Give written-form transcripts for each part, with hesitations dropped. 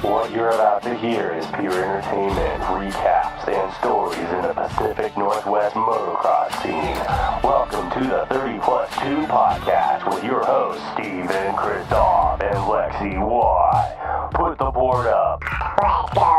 What you're about to hear is pure entertainment, recaps, and stories in the Pacific Northwest motocross scene. Welcome to the 30 Plus 2 podcast with your hosts, Steve and Christoph and Lexi Y. Put the board up. Let's go.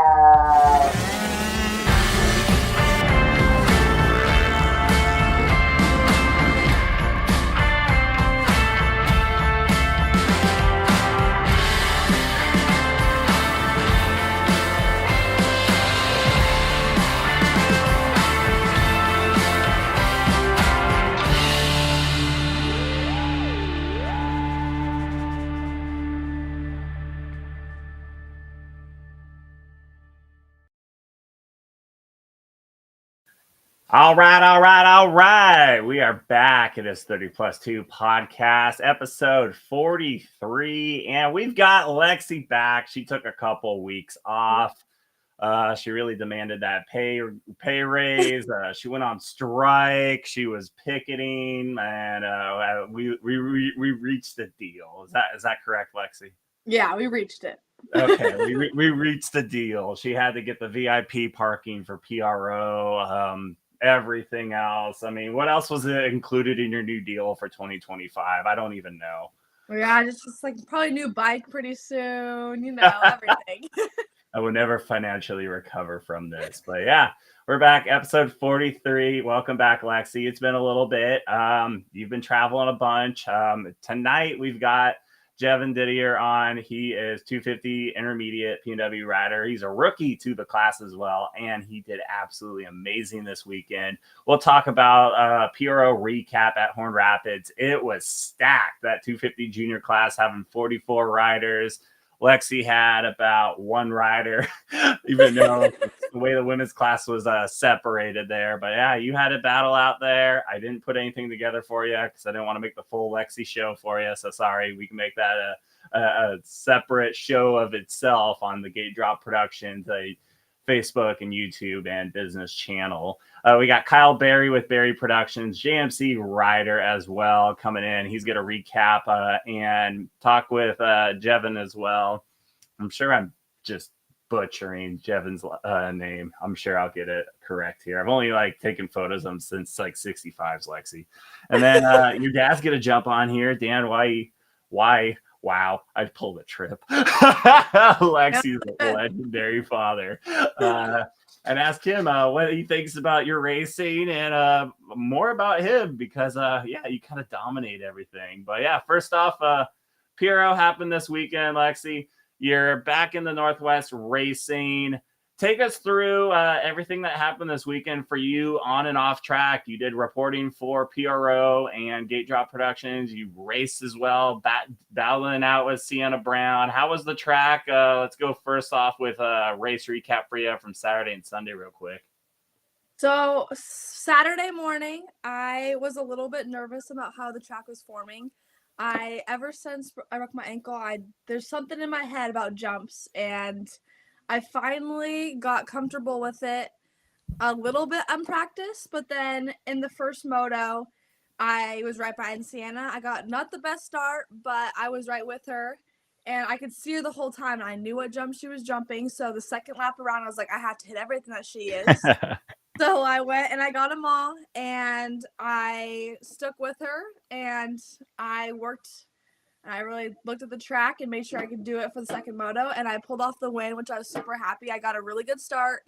All right. We are back at this 30 Plus 2 podcast, episode 43. And we've got Lexi back. She took a couple weeks off. She really demanded that pay raise. She went on strike. She was picketing, and we reached a deal. Is that correct, Lexi? Yeah, we reached it. Okay, we reached the deal. She had to get the VIP parking for PRO. Everything else. I mean, what else was included in your new deal for 2025? I don't even know. Yeah, just like probably new bike pretty soon, everything. I will never financially recover from this. But yeah, we're back, episode 43. Welcome back, Lexi. It's been a little bit. You've been traveling a bunch. Tonight we've got Jevin Didier on. He is 250 intermediate P&W rider. He's a rookie to the class as well, and he did absolutely amazing this weekend. We'll talk about PRO recap at Horn Rapids. It was stacked, that 250 junior class, having 44 riders. Lexi had about one rider, even though the way the women's class was separated there. But yeah, you had a battle out there. I didn't put anything together for you because I didn't want to make the full Lexi show for you. So sorry, we can make that a separate show of itself on the Gate Drop Productions, Facebook and YouTube and business channel. We got Kyle Berry with Berry Productions, JMC rider as well coming in. He's going to recap and talk with Jevin as well. I'm sure I'm just butchering Jevin's name. I'm sure I'll get it correct here. I've only taken photos of him since 65's Lexi. And then your dad's going to jump on here. Dan, why? Wow, I'd pull the trip. Lexi's a legendary father. And ask him what he thinks about your racing and more about him because, you kind of dominate everything. But yeah, first off, PRO happened this weekend, Lexi. You're back in the Northwest racing. Take us through everything that happened this weekend for you on and off track. You did reporting for PRO and Gate Drop Productions. You raced as well, battling out with Sienna Brown. How was the track? Let's go first off with a race recap for you from Saturday and Sunday real quick. So Saturday morning, I was a little bit nervous about how the track was forming. Ever since I broke my ankle, there's something in my head about jumps, and I finally got comfortable with it a little bit unpracticed, but then in the first moto, I was right behind Sienna. I got not the best start, but I was right with her, and I could see her the whole time. I knew what jump she was jumping, so the second lap around, I was like, I have to hit everything that she is. So I went and I got them all, and I stuck with her, and I worked. I really looked at the track and made sure I could do it for the second moto, and I pulled off the win, which I was super happy. I got a really good start,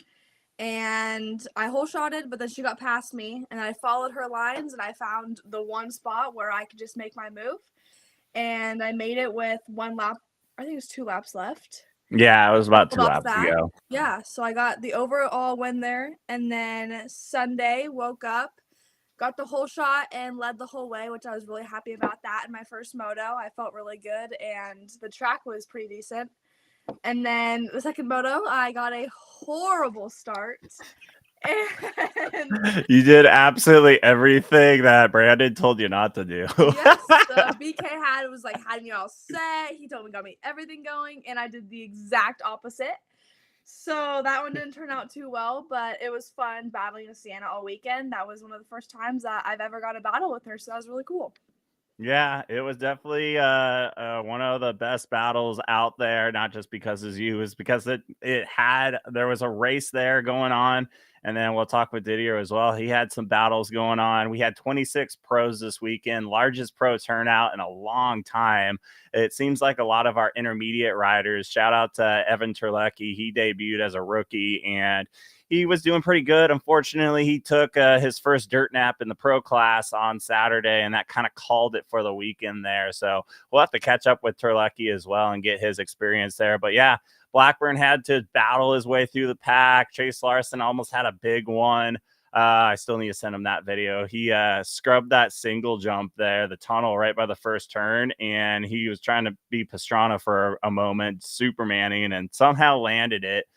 and I hole shotted, but then she got past me, and I followed her lines, and I found the one spot where I could just make my move, and I made it with one lap. I think it was 2 laps left. Yeah, it was about 2 Pulled off laps that. ago. Yeah, so I got the overall win there, and then Sunday woke up, got the whole shot, and led the whole way, which I was really happy about that in my first moto. I felt really good, and the track was pretty decent. And then the second moto, I got a horrible start. And You did absolutely everything that Brandon told you not to do. yes, the BK had me all set. He told me got me everything going, and I did the exact opposite. So that one didn't turn out too well, but it was fun battling with Sienna all weekend. That was one of the first times that I've ever got a battle with her, so that was really cool. Yeah, it was definitely one of the best battles out there, not just because it's you, it's because there was a race there going on. And then we'll talk with Didier as well. He had some battles going on. We had 26 pros this weekend, largest pro turnout in a long time. It seems like a lot of our intermediate riders, shout out to Evan Terlecki. He debuted as a rookie and he was doing pretty good. Unfortunately, he took his first dirt nap in the pro class on Saturday, and that kind of called it for the weekend there. So we'll have to catch up with Terlecki as well and get his experience there. But yeah, Blackburn had to battle his way through the pack. Chase Larson almost had a big one. I still need to send him that video. He scrubbed that single jump there, the tunnel right by the first turn, and he was trying to be Pastrana for a moment, Supermaning, and somehow landed it.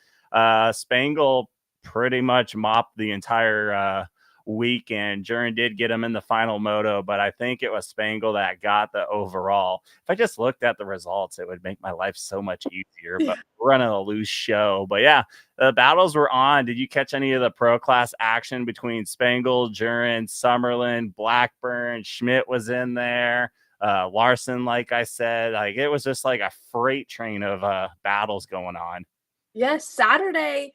Spangle pretty much mopped the entire weekend. Jurin did get him in the final moto, but I think it was Spangle that got the overall. If I just looked at the results, it would make my life so much easier, but we're running a loose show. But yeah, the battles were on. Did you catch any of the pro class action between Spangle, Jurin, Summerlin, Blackburn? Schmidt was in there. Larson, like I said, like it was just like a freight train of battles going on. Yes, Saturday,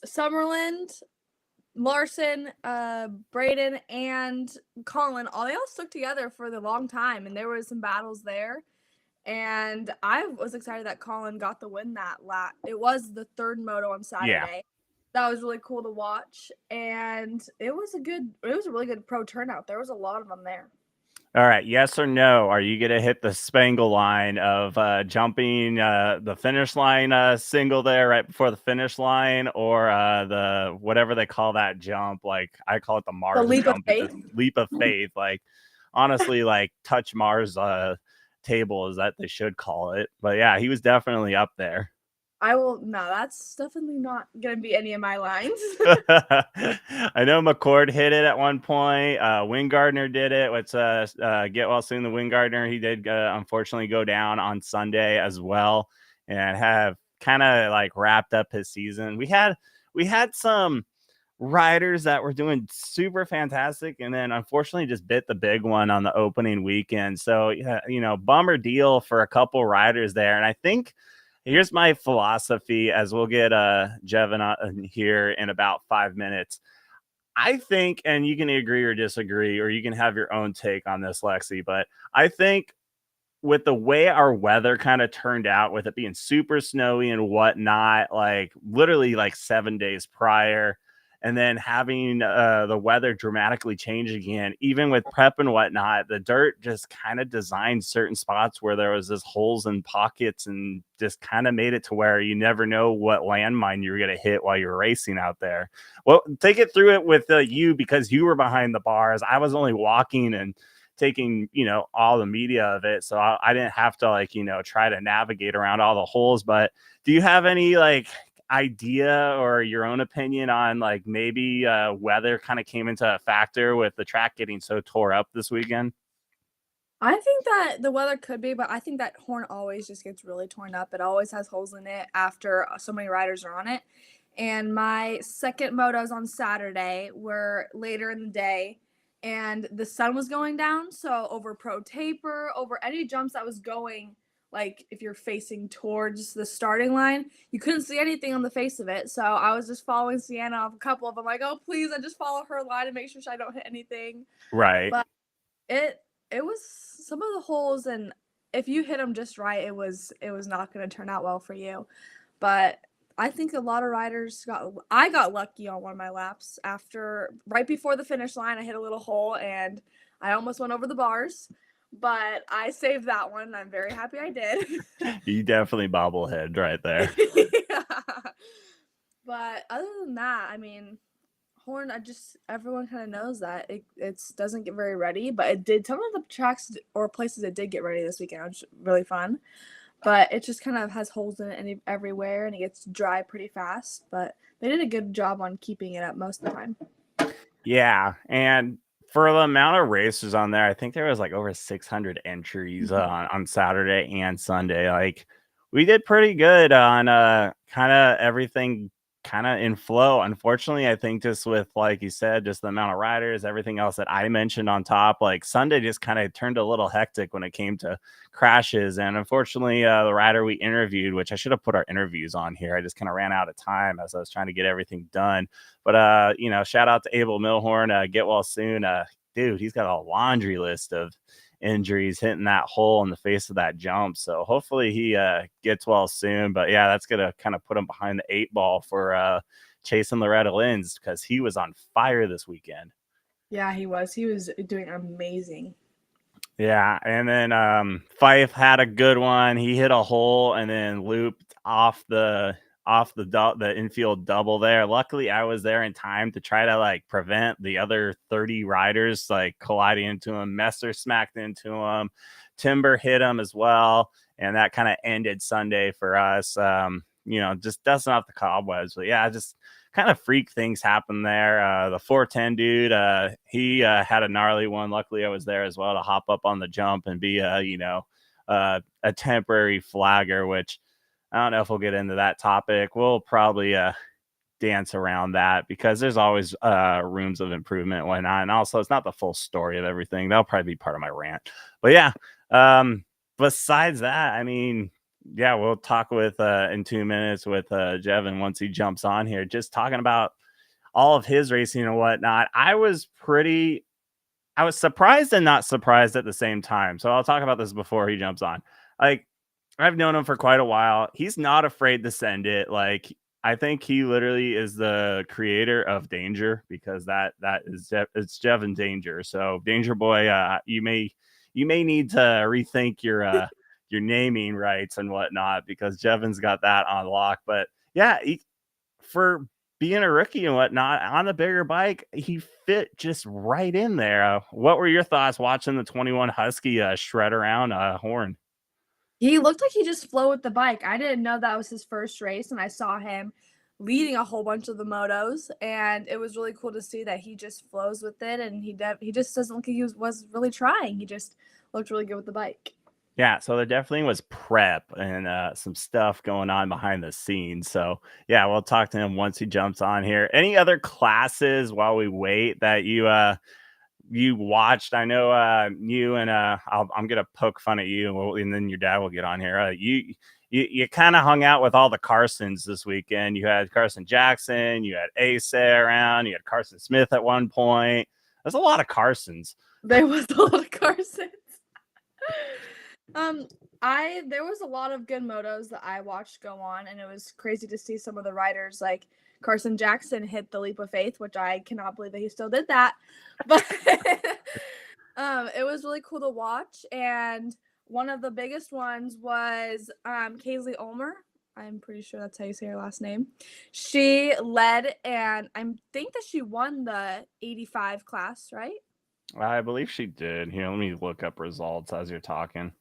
Summerland, Larson, Braden, and Colin, they all stuck together for the long time, and there was some battles there. And I was excited that Colin got the win that lap. It was the third moto on Saturday. Yeah. That was really cool to watch, and it was a really good pro turnout. There was a lot of them there. All right, yes or no? Are you gonna hit the Spangle line of jumping the finish line single there right before the finish line, or the whatever they call that jump? Like I call it the Mars leap jump, of faith. the leap of faith. Like honestly, like touch Mars table is that they should call it. But yeah, he was definitely up there. No, that's definitely not gonna be any of my lines. I know McCord hit it at one point. Wingardner did it. Let's get well soon. The Wingardner, he did unfortunately go down on Sunday as well, and have kind of like wrapped up his season. We had some riders that were doing super fantastic, and then unfortunately just bit the big one on the opening weekend. So yeah, bummer deal for a couple riders there, and I think. Here's my philosophy as we'll get Jevin on here in about 5 minutes. I think, and you can agree or disagree, or you can have your own take on this, Lexi, but I think with the way our weather kind of turned out, with it being super snowy and whatnot, like literally like 7 days prior, and then having the weather dramatically change again, even with prep and whatnot, the dirt just kind of designed certain spots where there was this holes and pockets and just kind of made it to where you never know what landmine you're going to hit while you're racing out there. Well, take it through it with you, because you were behind the bars. I was only walking and taking all the media of it, so I didn't have to try to navigate around all the holes. But do you have any idea or your own opinion on maybe weather kind of came into a factor with the track getting so tore up this weekend? I think that the weather could be, but I think that horn always just gets really torn up. It always has holes in it after so many riders are on it. And my second motos on Saturday were later in the day, and the sun was going down. So over pro taper, over any jumps that was going, like if you're facing towards the starting line, you couldn't see anything on the face of it. So I was just following Sienna off a couple of them, like, oh, please, I just follow her line and make sure I don't hit anything. Right. But it was some of the holes, and if you hit them just right, it was not going to turn out well for you. But I think a lot of riders I got lucky on one of my laps right before the finish line. I hit a little hole and I almost went over the bars, but I saved that one. I'm very happy I did. You definitely bobblehead right there. Yeah. But other than that, I mean, Horn, everyone kind of knows that it doesn't get very ready, but it did. Some of the tracks or places it did get ready this weekend, which was really fun. But it just kind of has holes in it everywhere, and it gets dry pretty fast. But they did a good job on keeping it up most of the time. Yeah, and for the amount of racers on there, I think there was like over 600 entries on Saturday and Sunday. Like we did pretty good on kind of everything kind of in flow. Unfortunately, I think just with, like you said, just the amount of riders, everything else that I mentioned on top, like Sunday just kind of turned a little hectic when it came to crashes. And unfortunately, the rider we interviewed, which I should have put our interviews on here, I just kind of ran out of time as I was trying to get everything done. But shout out to Abel Milhorn. Get well soon. Dude, he's got a laundry list of injuries hitting that hole in the face of that jump. So hopefully he gets well soon. But yeah, that's gonna kind of put him behind the 8 ball for chasing Loretta Lynn's, because he was on fire this weekend. Yeah, he was. He was doing amazing. Yeah, and then Fife had a good one. He hit a hole and then looped off the infield double there. Luckily, I was there in time to try to like prevent the other 30 riders like colliding into him. Messer smacked into him. Timber hit him as well, and that kind of ended Sunday for us. Just dusting off the cobwebs. But yeah, just kind of freak things happen there. The 410 dude, he had a gnarly one. Luckily, I was there as well to hop up on the jump and be a temporary flagger, which I don't know if we'll get into that topic. We'll probably dance around that because there's always rooms of improvement and whatnot. And also, it's not the full story of everything. That'll probably be part of my rant. But yeah, besides that, I mean, yeah, we'll talk with in 2 minutes with Jevin once he jumps on here, just talking about all of his racing and whatnot. I was surprised and not surprised at the same time. So I'll talk about this before he jumps on. Like, I've known him for quite a while. He's not afraid to send it. Like, I think he literally is the creator of Danger, because it's Jevin Danger. So Danger Boy, you may need to rethink your naming rights and whatnot, because Jevin's got that on lock. But yeah, for being a rookie and whatnot on the bigger bike, he fit just right in there. What were your thoughts watching the 21 Husky shred around Horn? He looked like he just flowed with the bike. I didn't know that was his first race, and I saw him leading a whole bunch of the motos, and it was really cool to see that he just flows with it, and he just doesn't look like he was really trying. He just looked really good with the bike. Yeah, so there definitely was prep and some stuff going on behind the scenes. So yeah, we'll talk to him once he jumps on here. Any other classes while we wait that you watched? I know you and I'm gonna poke fun at you, and then your dad will get on here. You kind of hung out with all the Carsons this weekend. You had Carson Jackson, you had Ace around, you had Carson Smith at one point. There's a lot of Carsons. There was a lot of Carsons. There was a lot of good motos that I watched go on, and it was crazy to see some of the riders like Carson Jackson hit the leap of faith, which I cannot believe that he still did that. But it was really cool to watch, and one of the biggest ones was Kaylee Ulmer. I'm pretty sure that's how you say her last name. She led, and I think that she won the 85 class, right? I believe she did. Here, let me look up results as you're talking.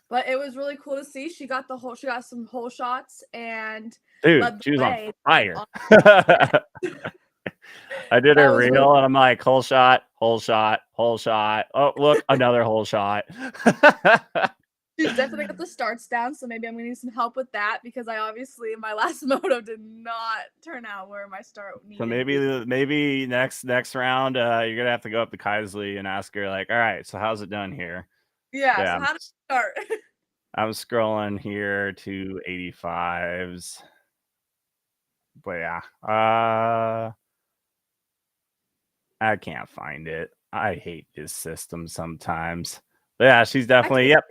But it was really cool to see. She got some whole shots, and dude, she was on fire. I did That a was reel really- and I'm like, whole shot, whole shot, whole shot. Oh, look, another whole shot. She's definitely got the starts down, so maybe I'm gonna need some help with that, because I obviously in my last moto did not turn out where my start needed. So maybe next round, you're gonna have to go up to Kaisley and ask her, like, all right, so how's it done here? Yeah. So how did it start? I'm scrolling here to 85s. But yeah, I can't find it. I hate this system sometimes. Yeah, she's definitely yep.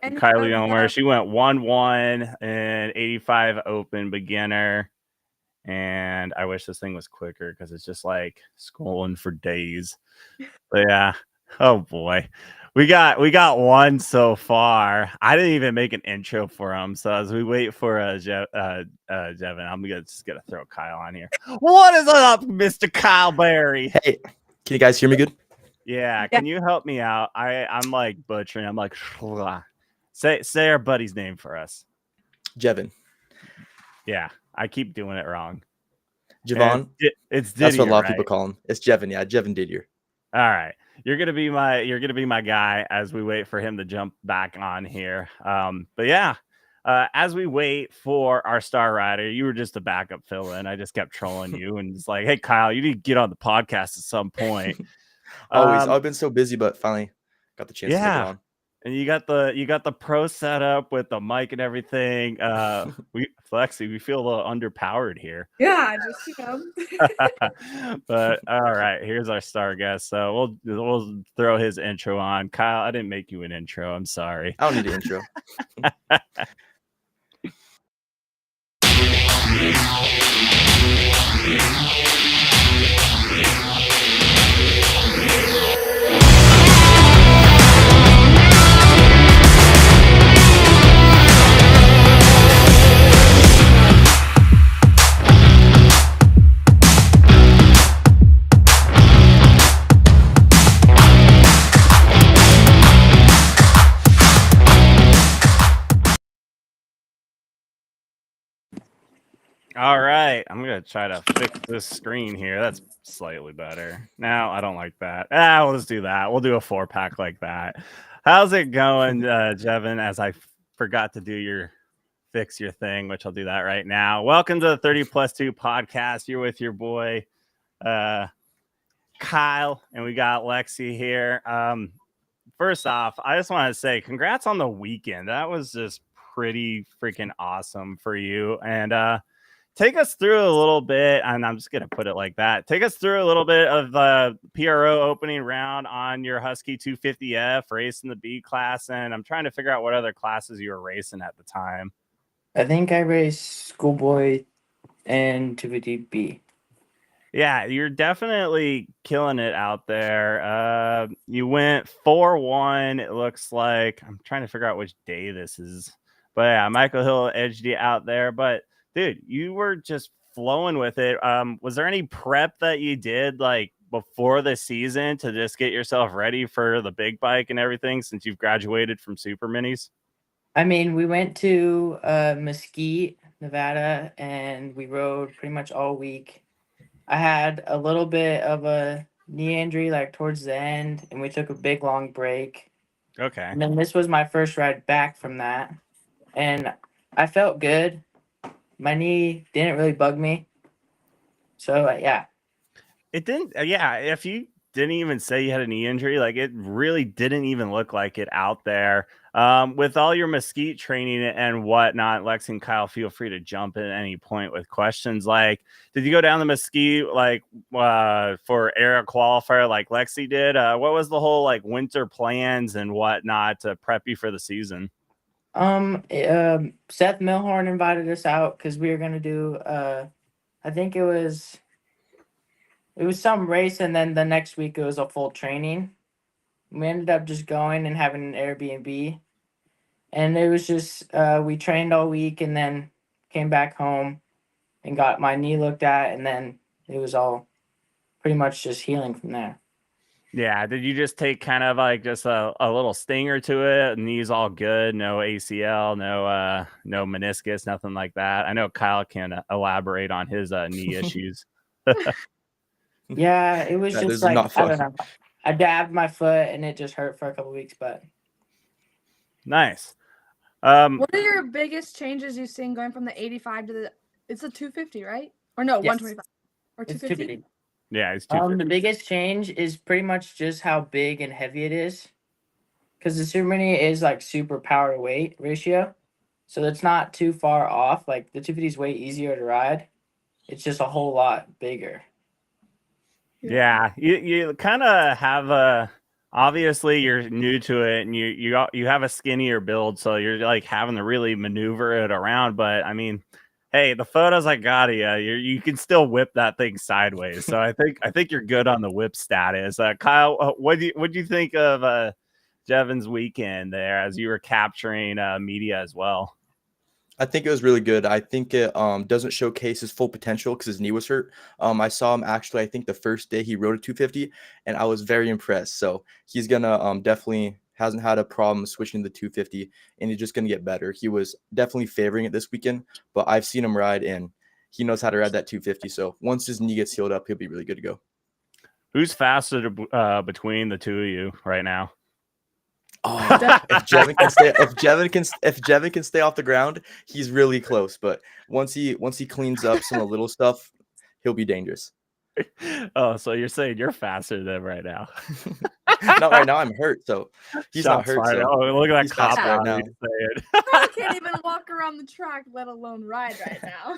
And Kylie Omer. She went 1-1 and 85 open beginner. And I wish this thing was quicker because it's just like scrolling for days. But yeah. Oh boy. We got one so far. I didn't even make an intro for him. So as we wait for Jevin, I'm just gonna throw Kyle on here. What is up, Mr. Kyle Berry? Hey, can you guys hear me good? Yeah, can you help me out? I'm like butchering. I'm like say our buddy's name for us. Jevin. Yeah, I keep doing it wrong. Javon. It's Didier, that's what a lot of right? people call him. It's Jevin. Yeah, Jevin Didier. All right, you're gonna be my guy as we wait for him to jump back on here. But yeah, as we wait for our star rider, you were just a backup fill-in. I just kept trolling you and it's like, hey Kyle, you need to get on the podcast at some point. Always. I've been so busy, but finally got the chance to get on. And you got the pro setup with the mic and everything. We feel a little underpowered here. Yeah, just But all right, here's our star guest. So we'll throw his intro on. Kyle, I didn't make you an intro. I'm sorry. I don't need an intro. All right, I'm gonna try to fix this screen here. That's slightly better. No, I don't like that. We'll just do that. We'll do a 4-pack like that. How's it going, Jevin? As I forgot to do your fix your thing, which I'll do that right now. Welcome to the 30+2 podcast. You're with your boy Kyle, and we got Lexi here. First off, I just want to say congrats on the weekend. That was just pretty freaking awesome for you. And take us through a little bit, and I'm just going to put it like that. Take us through a little bit of the PRO opening round on your Husky 250F race in the B class, and I'm trying to figure out what other classes you were racing at the time. I think I raced Schoolboy and 250B. Yeah, you're definitely killing it out there. You went 4-1, it looks like. I'm trying to figure out which day this is. But yeah, Michael Hill edged you out there. But dude, you were just flowing with it. Was there any prep that you did like before the season to just get yourself ready for the big bike and everything since you've graduated from Super Minis? I mean, we went to Mesquite, Nevada, and we rode pretty much all week. I had a little bit of a knee injury like towards the end, and we took a big long break. Okay. And then this was my first ride back from that, and I felt good. My knee didn't really bug me. So, yeah. It didn't. Yeah. If you didn't even say you had a knee injury, like it really didn't even look like it out there. With all your Mesquite training and whatnot, Lex and Kyle, feel free to jump in at any point with questions. Like, did you go down the Mesquite like for Air Qualifier like Lexi did? What was the whole like winter plans and whatnot to prep you for the season? Seth Milhorn invited us out because we were gonna do I think it was some race, and then the next week it was a full training. We ended up just going and having an Airbnb, and it was just we trained all week and then came back home and got my knee looked at, and then it was all pretty much just healing from there. Yeah, did you just take kind of like just a little stinger to it? Knees all good, no ACL, no meniscus, nothing like that. I know Kyle can elaborate on his knee issues. Yeah, it was just like not I fun. don't know. I dabbed my foot and it just hurt for a couple weeks, but nice. What are your biggest changes you've seen going from the 85 to it's a 250, right? Or no, Yes. 125 or it's 250? Yeah, it's 250. The biggest change is pretty much just how big and heavy it is, because the Super Mini is like super power to weight ratio, so it's not too far off. Like the 250 is way easier to ride. It's just a whole lot bigger. Yeah, you kind of have obviously you're new to it and you have a skinnier build, so you're like having to really maneuver it around. But I mean, hey, the photos I got of you can still whip that thing sideways. So I think you're good on the whip status. Kyle, what do you think of Jevin's weekend there as you were capturing media as well? I think it was really good. I think it doesn't showcase his full potential because his knee was hurt. I saw him actually, I think the first day he rode a 250, and I was very impressed. So he's gonna definitely hasn't had a problem switching to the 250, and he's just gonna get better. He was definitely favoring it this weekend, but I've seen him ride, and he knows how to ride that 250. So once his knee gets healed up, he'll be really good to go. Who's faster between the two of you right now? Oh, if Jevin can stay off the ground, he's really close. But once he cleans up some of the little stuff, he'll be dangerous. Oh, so you're saying you're faster than right now? Not right now. I'm hurt, so he's not hurt. So oh, look at that he's cop fast out right now. I can't even walk around the track, let alone ride right now.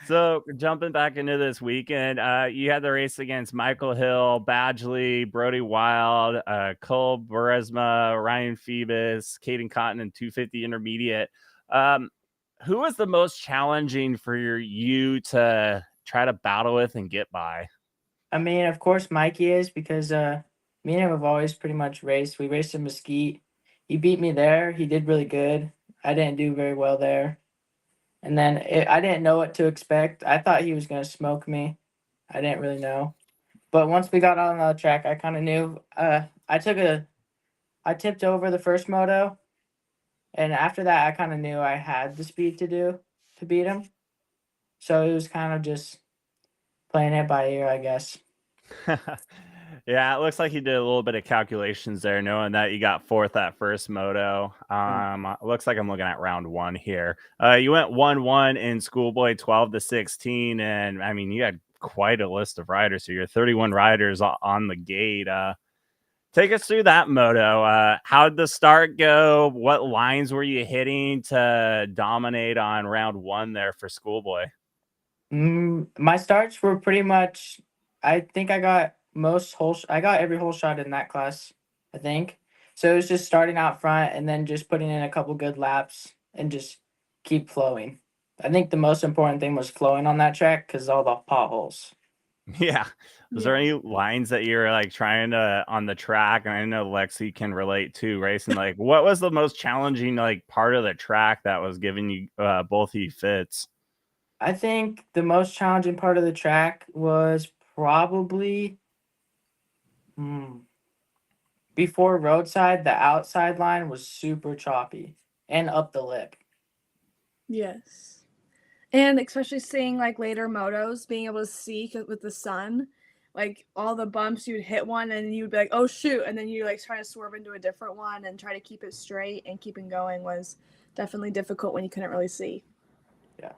So jumping back into this weekend, you had the race against Michael Hill, Badgley, Brody Wild, Cole Buresma, Ryan Phoebus, Caden Cotton, and 250 intermediate. Who was the most challenging for you to try to battle with and get by? I mean, of course, Mikey is because me and him have always pretty much raced. We raced in Mesquite. He beat me there. He did really good. I didn't do very well there. And then I didn't know what to expect. I thought he was going to smoke me. I didn't really know. But once we got on the track, I kind of knew. I tipped over the first moto. And after that, I kind of knew I had the speed to beat him. So it was kind of just playing it by ear, I guess. Yeah, it looks like you did a little bit of calculations there, knowing that you got fourth that first moto. It looks like I'm looking at round one here. You went 1-1 in schoolboy 12-16, and I mean, you had quite a list of riders. So you're 31 riders on the gate. Take us through that moto. How did the start go? What lines were you hitting to dominate on round one there for schoolboy? My starts were pretty much. I think I got I got every whole shot in that class, I think. So it was just starting out front and then just putting in a couple good laps and just keep flowing. I think the most important thing was flowing on that track because all the potholes. Yeah. Was there any lines that you're like trying to on the track? And I know Lexi can relate to racing. Like, what was the most challenging like part of the track that was giving you both of you fits? I think the most challenging part of the track was probably before roadside. The outside line was super choppy and up the lip. Yes. And especially seeing like later motos, being able to see with the sun, like all the bumps, you'd hit one and you'd be like, oh shoot. And then you like try to swerve into a different one and try to keep it straight and keeping going was definitely difficult when you couldn't really see. Yeah.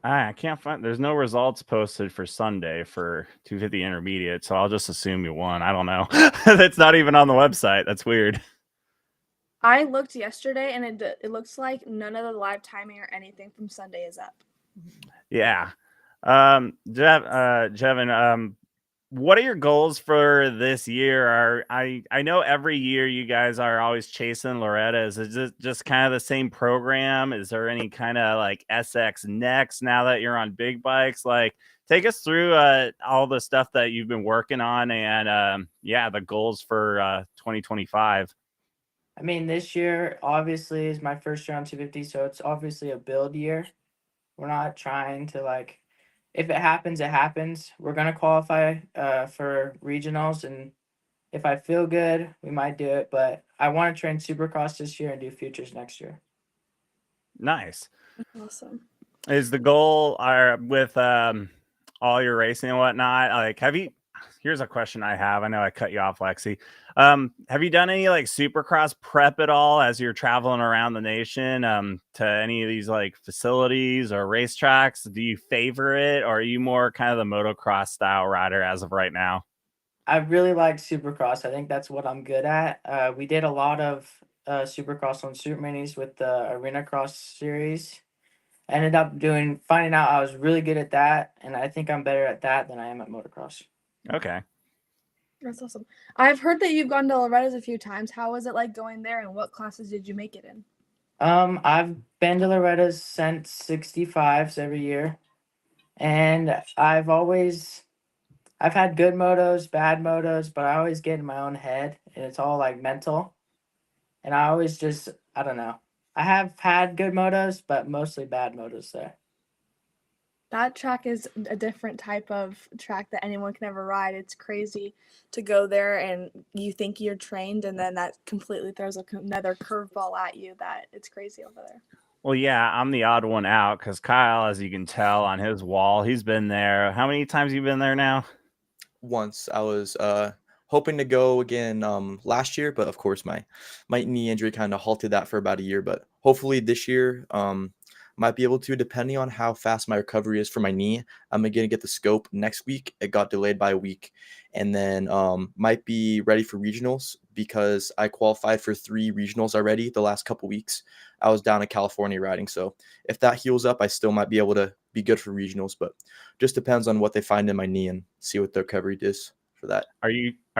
I can't find, there's no results posted for Sunday for 250 intermediate. So I'll just assume you won. I don't know. That's not even on the website. That's weird. I looked yesterday and it looks like none of the live timing or anything from Sunday is up. Yeah. Jevin, what are your goals for this year? I know every year you guys are always chasing Loretta's. Is it just kind of the same program? Is there any kind of like SX next now that you're on big bikes? Like, take us through all the stuff that you've been working on and the goals for 2025. I mean, this year obviously is my first year on 250, so it's obviously a build year. We're not trying to like, if it happens, it happens. We're gonna qualify for regionals, and if I feel good, we might do it. But I want to train Supercross this year and do futures next year. Nice. Awesome. Is the goal with all your racing and whatnot? Like, here's a question I have. I know I cut you off, Lexi. Have you done any like Supercross prep at all as you're traveling around the nation to any of these like facilities or racetracks? Do you favor it, or are you more kind of the motocross style rider as of right now? I really like Supercross. I think that's what I'm good at. We did a lot of Supercross on Super Minis with the Arena Cross series. I ended up finding out I was really good at that, and I think I'm better at that than I am at motocross. Okay. That's awesome. I've heard that you've gone to Loretta's a few times. How was it like going there, and what classes did you make it in? I've been to Loretta's since 65s every year, and I've had good motos, bad motos, but I always get in my own head, and it's all like mental. And I always just, I don't know. I have had good motos, but mostly bad motos there. That track is a different type of track that anyone can ever ride. It's crazy to go there and you think you're trained, and then that completely throws another curveball at you. That it's crazy over there. Well, yeah, I'm the odd one out because Kyle, as you can tell on his wall, he's been there. How many times you been there now? Once. I was hoping to go again last year, but of course my knee injury kind of halted that for about a year. But hopefully this year might be able to, depending on how fast my recovery is for my knee. I'm gonna get the scope next week. It got delayed by a week, and then might be ready for regionals because I qualified for 3 regionals already the last couple weeks. I was down in California riding, so if that heals up, I still might be able to be good for regionals, but just depends on what they find in my knee and see what the recovery is for that. Are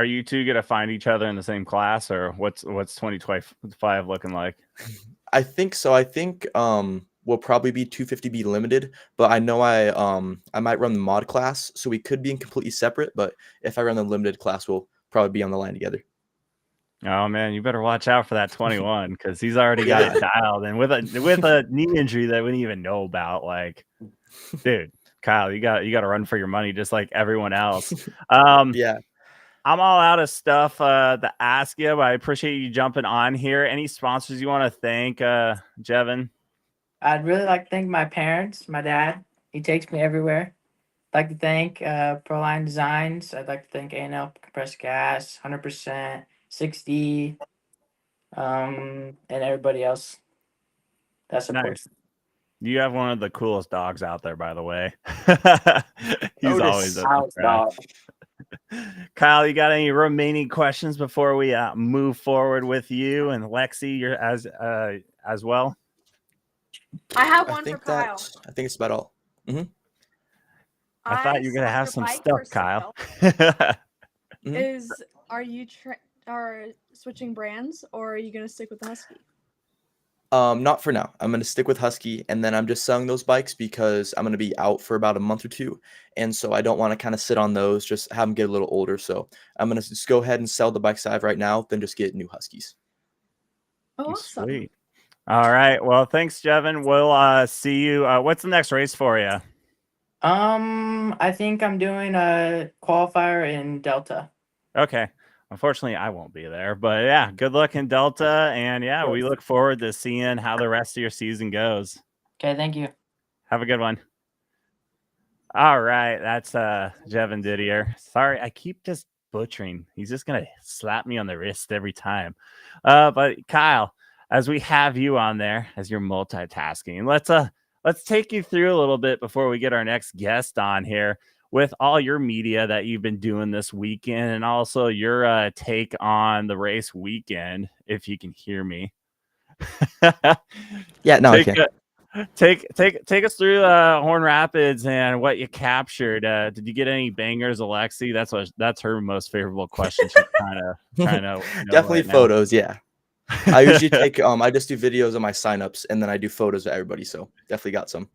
you two gonna find each other in the same class, or what's 2025 looking like? I think so. I think will probably be 250B limited, but I know I might run the mod class, so we could be in completely separate, but if I run the limited class, we'll probably be on the line together. Oh man, you better watch out for that 21 because he's already got it dialed, and with a knee injury that we didn't even know about. Like, dude, Kyle, you got to run for your money just like everyone else. Yeah. I'm all out of stuff to ask you, but I appreciate you jumping on here. Any sponsors you want to thank, Jevin? I'd really like to thank my parents, my dad. He takes me everywhere. I'd like to thank Proline Designs. I'd like to thank A&L Compressed Gas, 100%, 60, and everybody else that supports. Nice. You have one of the coolest dogs out there, by the way. He's always a dog. Kyle, you got any remaining questions before we move forward with you and Lexi? You're as well. I have one for Kyle. I think it's about all. I thought you were gonna have some stuff, Kyle. Are you switching brands, or are you gonna stick with the Husky? Not for now. I'm going to stick with Husky, and then I'm just selling those bikes because I'm going to be out for about a month or 2. And so I don't want to kind of sit on those, just have them get a little older. So I'm going to just go ahead and sell the bikes I have right now, then just get new Huskies. Oh, awesome. Sweet. All right. Well, thanks, Jevin. We'll see you. What's the next race for you? I think I'm doing a qualifier in Delta. Okay. Unfortunately, I won't be there, but yeah, good luck in Delta. And yeah, we look forward to seeing how the rest of your season goes. Okay, thank you. Have a good one. All right, that's Jevin Didier. Sorry, I keep just butchering. He's just gonna slap me on the wrist every time. But Kyle, as we have you on there as you're multitasking, let's take you through a little bit before we get our next guest on here with all your media that you've been doing this weekend, and also your take on the race weekend. If you can hear me, yeah, no, I can. Take us through Horn Rapids and what you captured. Did you get any bangers, Alexi? That's her most favorable question. She's trying to definitely right photos. Now. Yeah, I usually take I just do videos of my signups and then I do photos of everybody. So definitely got some.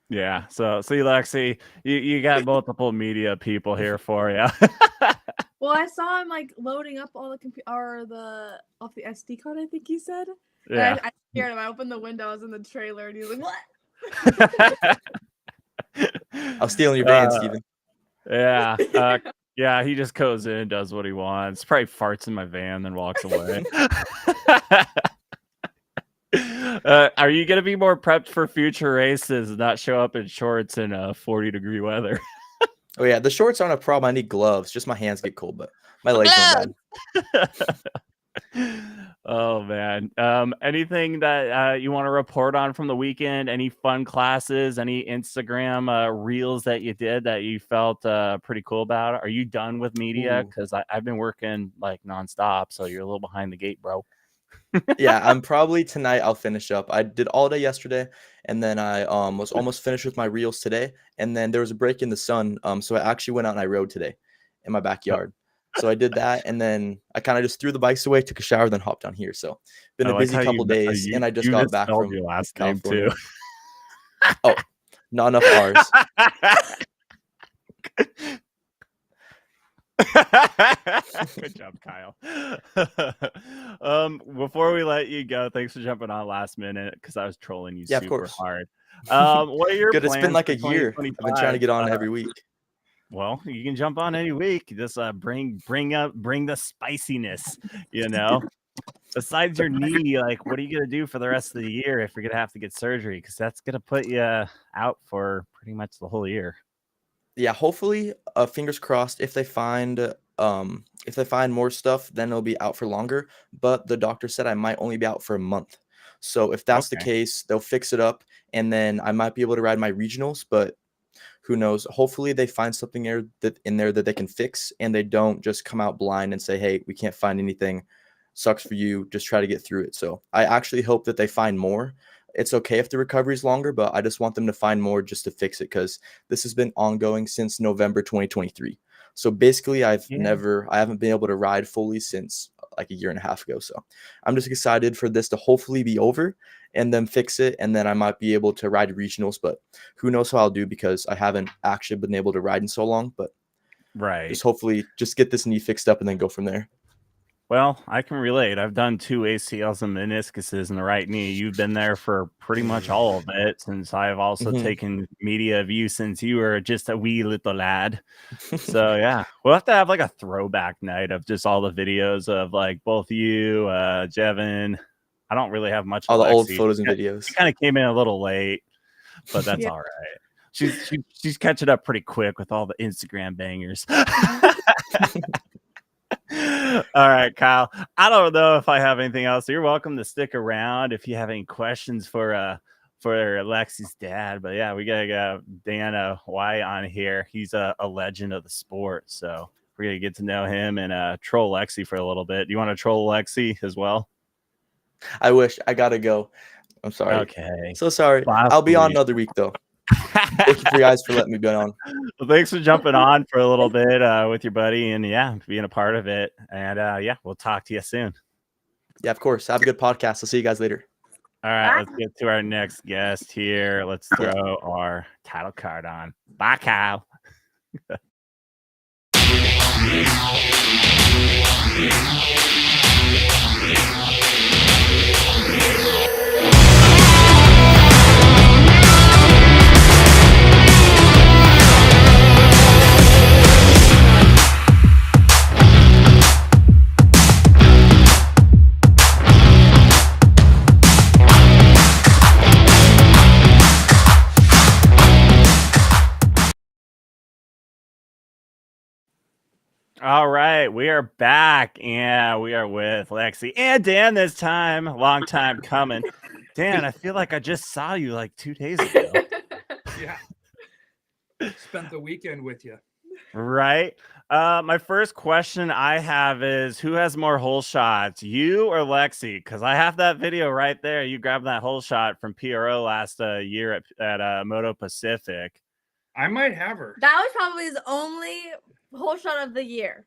Yeah. So see, Lexi, you got multiple media people here for you. Well, I saw him like loading up all the off the SD card. I think he said. Yeah. I scared him. I opened the windows in the trailer, and he was like, "What?" I'll steal in your van, Steven. Yeah. Yeah, he just goes in, does what he wants, probably farts in my van, then walks away. Are you going to be more prepped for future races and not show up in shorts in 40-degree weather? Oh, yeah. The shorts aren't a problem. I need gloves. Just my hands get cold, but my legs don't bad. Oh, man. Anything that you want to report on from the weekend? Any fun classes? Any Instagram reels that you did that you felt pretty cool about? Are you done with media? Because I've been working like nonstop, so you're a little behind the gate, bro. Yeah, I'm probably tonight I'll finish up. I did all day yesterday, and then I was almost finished with my reels today, and then there was a break in the sun, so I actually went out and I rode today in my backyard. So I did that, and then I kind of just threw the bikes away, took a shower, then hopped on here. So been I a like busy how couple days, you and I just you got back misspelled from your last name California. too. Oh, not enough R's. Good job, Kyle. Before we let you go, thanks for jumping on last minute because I was trolling you Yeah, of super course. hard. What are your Good. It's been plans like for a year. I've been trying to 2025? get on every week. Well, you can jump on any week. Just bring the spiciness, you know. Besides your knee, like, what are you gonna do for the rest of the year if you're gonna have to get surgery? Because that's gonna put you out for pretty much the whole year. Yeah, hopefully, fingers crossed. If they find more stuff, then it'll be out for longer. But the doctor said I might only be out for a month. So if that's the Okay. case, they'll fix it up, and then I might be able to ride my regionals. But who knows? Hopefully, they find something in there that they can fix, and they don't just come out blind and say, "Hey, we can't find anything. Sucks for you. Just try to get through it." So I actually hope that they find more. It's okay if the recovery is longer, but I just want them to find more just to fix it because this has been ongoing since November 2023. So basically, I haven't been able to ride fully since like a year and a half ago. So I'm just excited for this to hopefully be over and then fix it. And then I might be able to ride regionals, but who knows how I'll do because I haven't actually been able to ride in so long. But Right. just hopefully just get this knee fixed up and then go from there. Well, I can relate. I've done 2 ACLs and meniscuses in the right knee. You've been there for pretty much all of it, since I've also taken media of you since you were just a wee little lad. So yeah, we'll have to have like a throwback night of just all the videos of like both you, Jevin. I don't really have much. All the old Alexi. photos and videos. She kind of came in a little late, but that's Yeah. all right. She's catching up pretty quick with all the Instagram bangers. All right, Kyle. I don't know if I have anything else. You're welcome to stick around if you have any questions for Lexi's dad. But yeah, we gotta go Dan Weihe on here. He's a legend of the sport, so we're gonna get to know him and troll Lexi for a little bit. Do you want to troll Lexi as well? I wish. I gotta go. I'm sorry. Okay. So sorry. Bye, I'll be on please. another week though. Thank you for you guys for letting me be on. Well, thanks for jumping on for a little bit with your buddy and yeah, being a part of it. And yeah, we'll talk to you soon. Yeah, of course. Have a good podcast. I'll see you guys later. All right, let's get to our next guest here. Let's throw our title card on. Bye, Kyle. All right, we are back, and we are with Lexi and Dan this time. Long time coming. Dan, I feel like I just saw you like 2 days ago. Yeah. Spent the weekend with you. Right. My first question I have is, who has more hole shots, you or Lexi? Because I have that video right there. You grabbed that hole shot from PRO last year at Moto Pacific. I might have her. That was probably his only whole shot of the year.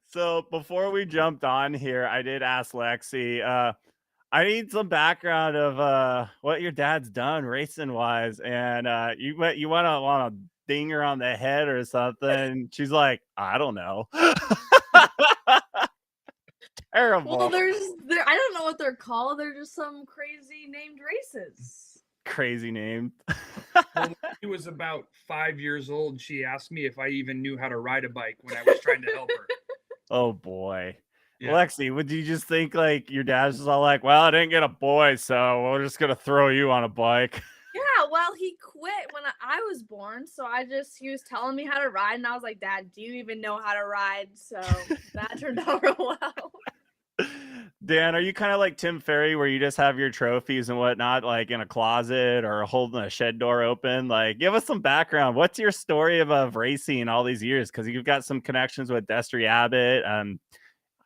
So before we jumped on here, I did ask Lexi, I need some background of what your dad's done racing wise, and you want to ding her on the head or something. She's like, I don't know. Terrible. Well, I don't know what they're called. They're just some crazy named races. Crazy name. Well, when he was about 5 years old, she asked me if I even knew how to ride a bike when I was trying to help her. Oh boy. Yeah. Lexi, would you just think like your dad's just all like, well, I didn't get a boy, so we're just gonna throw you on a bike? Yeah, well, he quit when I was born, so he was telling me how to ride, and I was like, Dad, do you even know how to ride? So that turned out real well. Dan, are you kind of like Tim Ferry where you just have your trophies and whatnot like in a closet or holding a shed door open? Like, give us some background. What's your story of racing all these years? Because you've got some connections with Destry Abbott.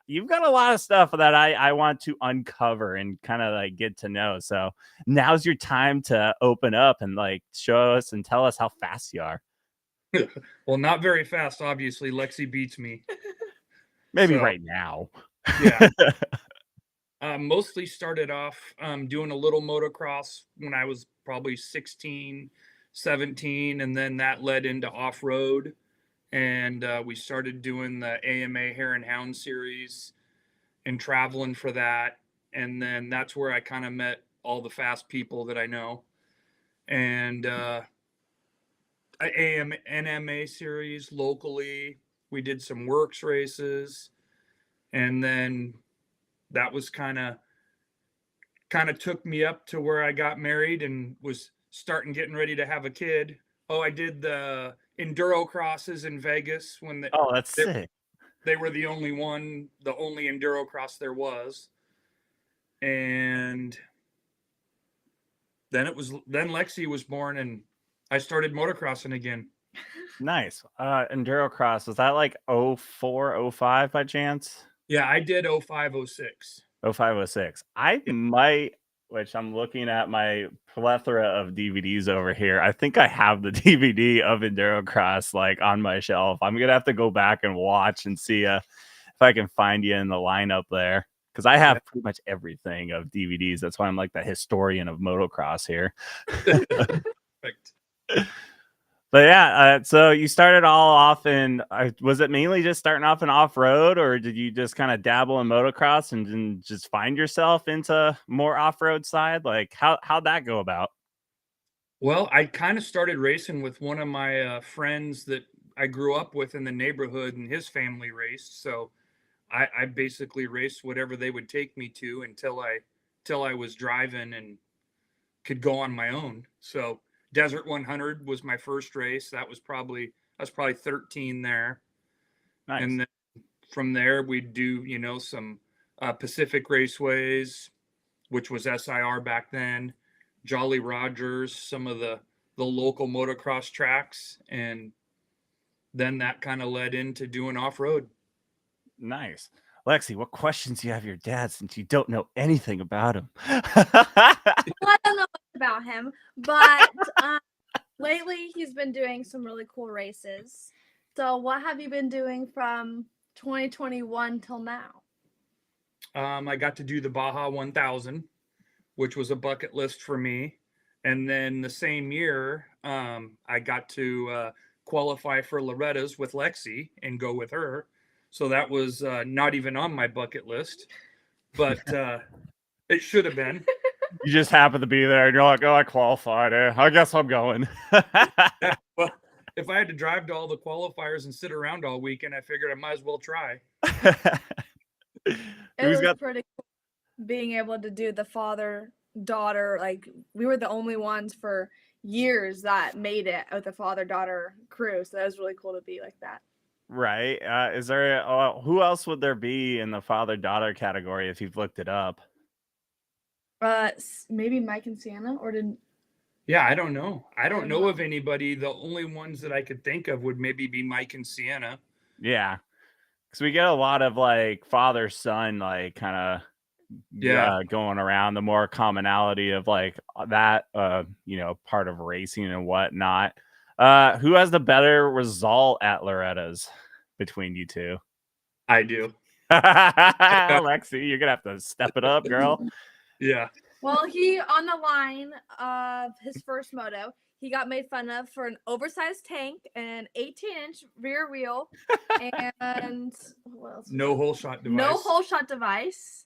You've got a lot of stuff that I want to uncover and kind of like get to know. So now's your time to open up and like show us and tell us how fast you are. Well, not very fast, obviously. Lexi beats me. Maybe So, right now. Yeah. Mostly started off doing a little motocross when I was probably 16, 17, and then that led into off-road. And we started doing the AMA Hare and Hound series and traveling for that. And then that's where I kind of met all the fast people that I know. And AM NMA series locally. We did some works races, and then that was kind of took me up to where I got married and was starting getting ready to have a kid. Oh, I did the enduro crosses in Vegas when Oh, that's they, sick. they were the only enduro cross there was. And then Lexi was born and I started motocrossing again. Nice. Enduro cross, was that like 04, 05 by chance? Yeah, I did 05, 06. 05, 06. I might, which I'm looking at my plethora of DVDs over here. I think I have the DVD of Enduro Cross like on my shelf. I'm gonna have to go back and watch and see if I can find you in the lineup there. Because I have pretty much everything of DVDs. That's why I'm like the historian of motocross here. Perfect. But yeah, so you started all off in, was it mainly just starting off in off-road, or did you just kind of dabble in motocross and just find yourself into more off-road side? Like how'd that go about? Well, I kind of started racing with one of my friends that I grew up with in the neighborhood, and his family raced. So I basically raced whatever they would take me to until I was driving and could go on my own. So Desert 100 was my first race. I was probably 13 there. Nice. And then from there we'd do, some Pacific Raceways, which was SIR back then, Jolly Rogers, some of the local motocross tracks, and then that kind of led into doing off-road. Nice. Lexi, what questions do you have your dad since you don't know anything about him? I don't know much about him, but lately he's been doing some really cool races. So what have you been doing from 2021 till now? I got to do the Baja 1000, which was a bucket list for me. And then the same year, I got to qualify for Loretta's with Lexi and go with her. So that was not even on my bucket list, but it should have been. You just happen to be there and you're like, oh, I qualified. I guess I'm going. Well, if I had to drive to all the qualifiers and sit around all weekend, I figured I might as well try. It was pretty cool being able to do the father-daughter. Like, we were the only ones for years that made it with the father-daughter crew. So that was really cool to be like that. Right. Is there who else would there be in the father-daughter category if you've looked it up? Maybe Mike and Sienna, or did... Yeah, I don't know. I don't know of anybody. The only ones that I could think of would maybe be Mike and Sienna. Yeah. Because we get a lot of like father-son, like kind of going around, the more commonality of like that, part of racing and whatnot. Who has the better result at Loretta's between you two? I do. Lexi, you're gonna have to step it up, girl. Yeah. Well, he, on the line of his first moto, he got made fun of for an oversized tank, an 18-inch rear wheel, and what else? No hole shot device. No hole shot device.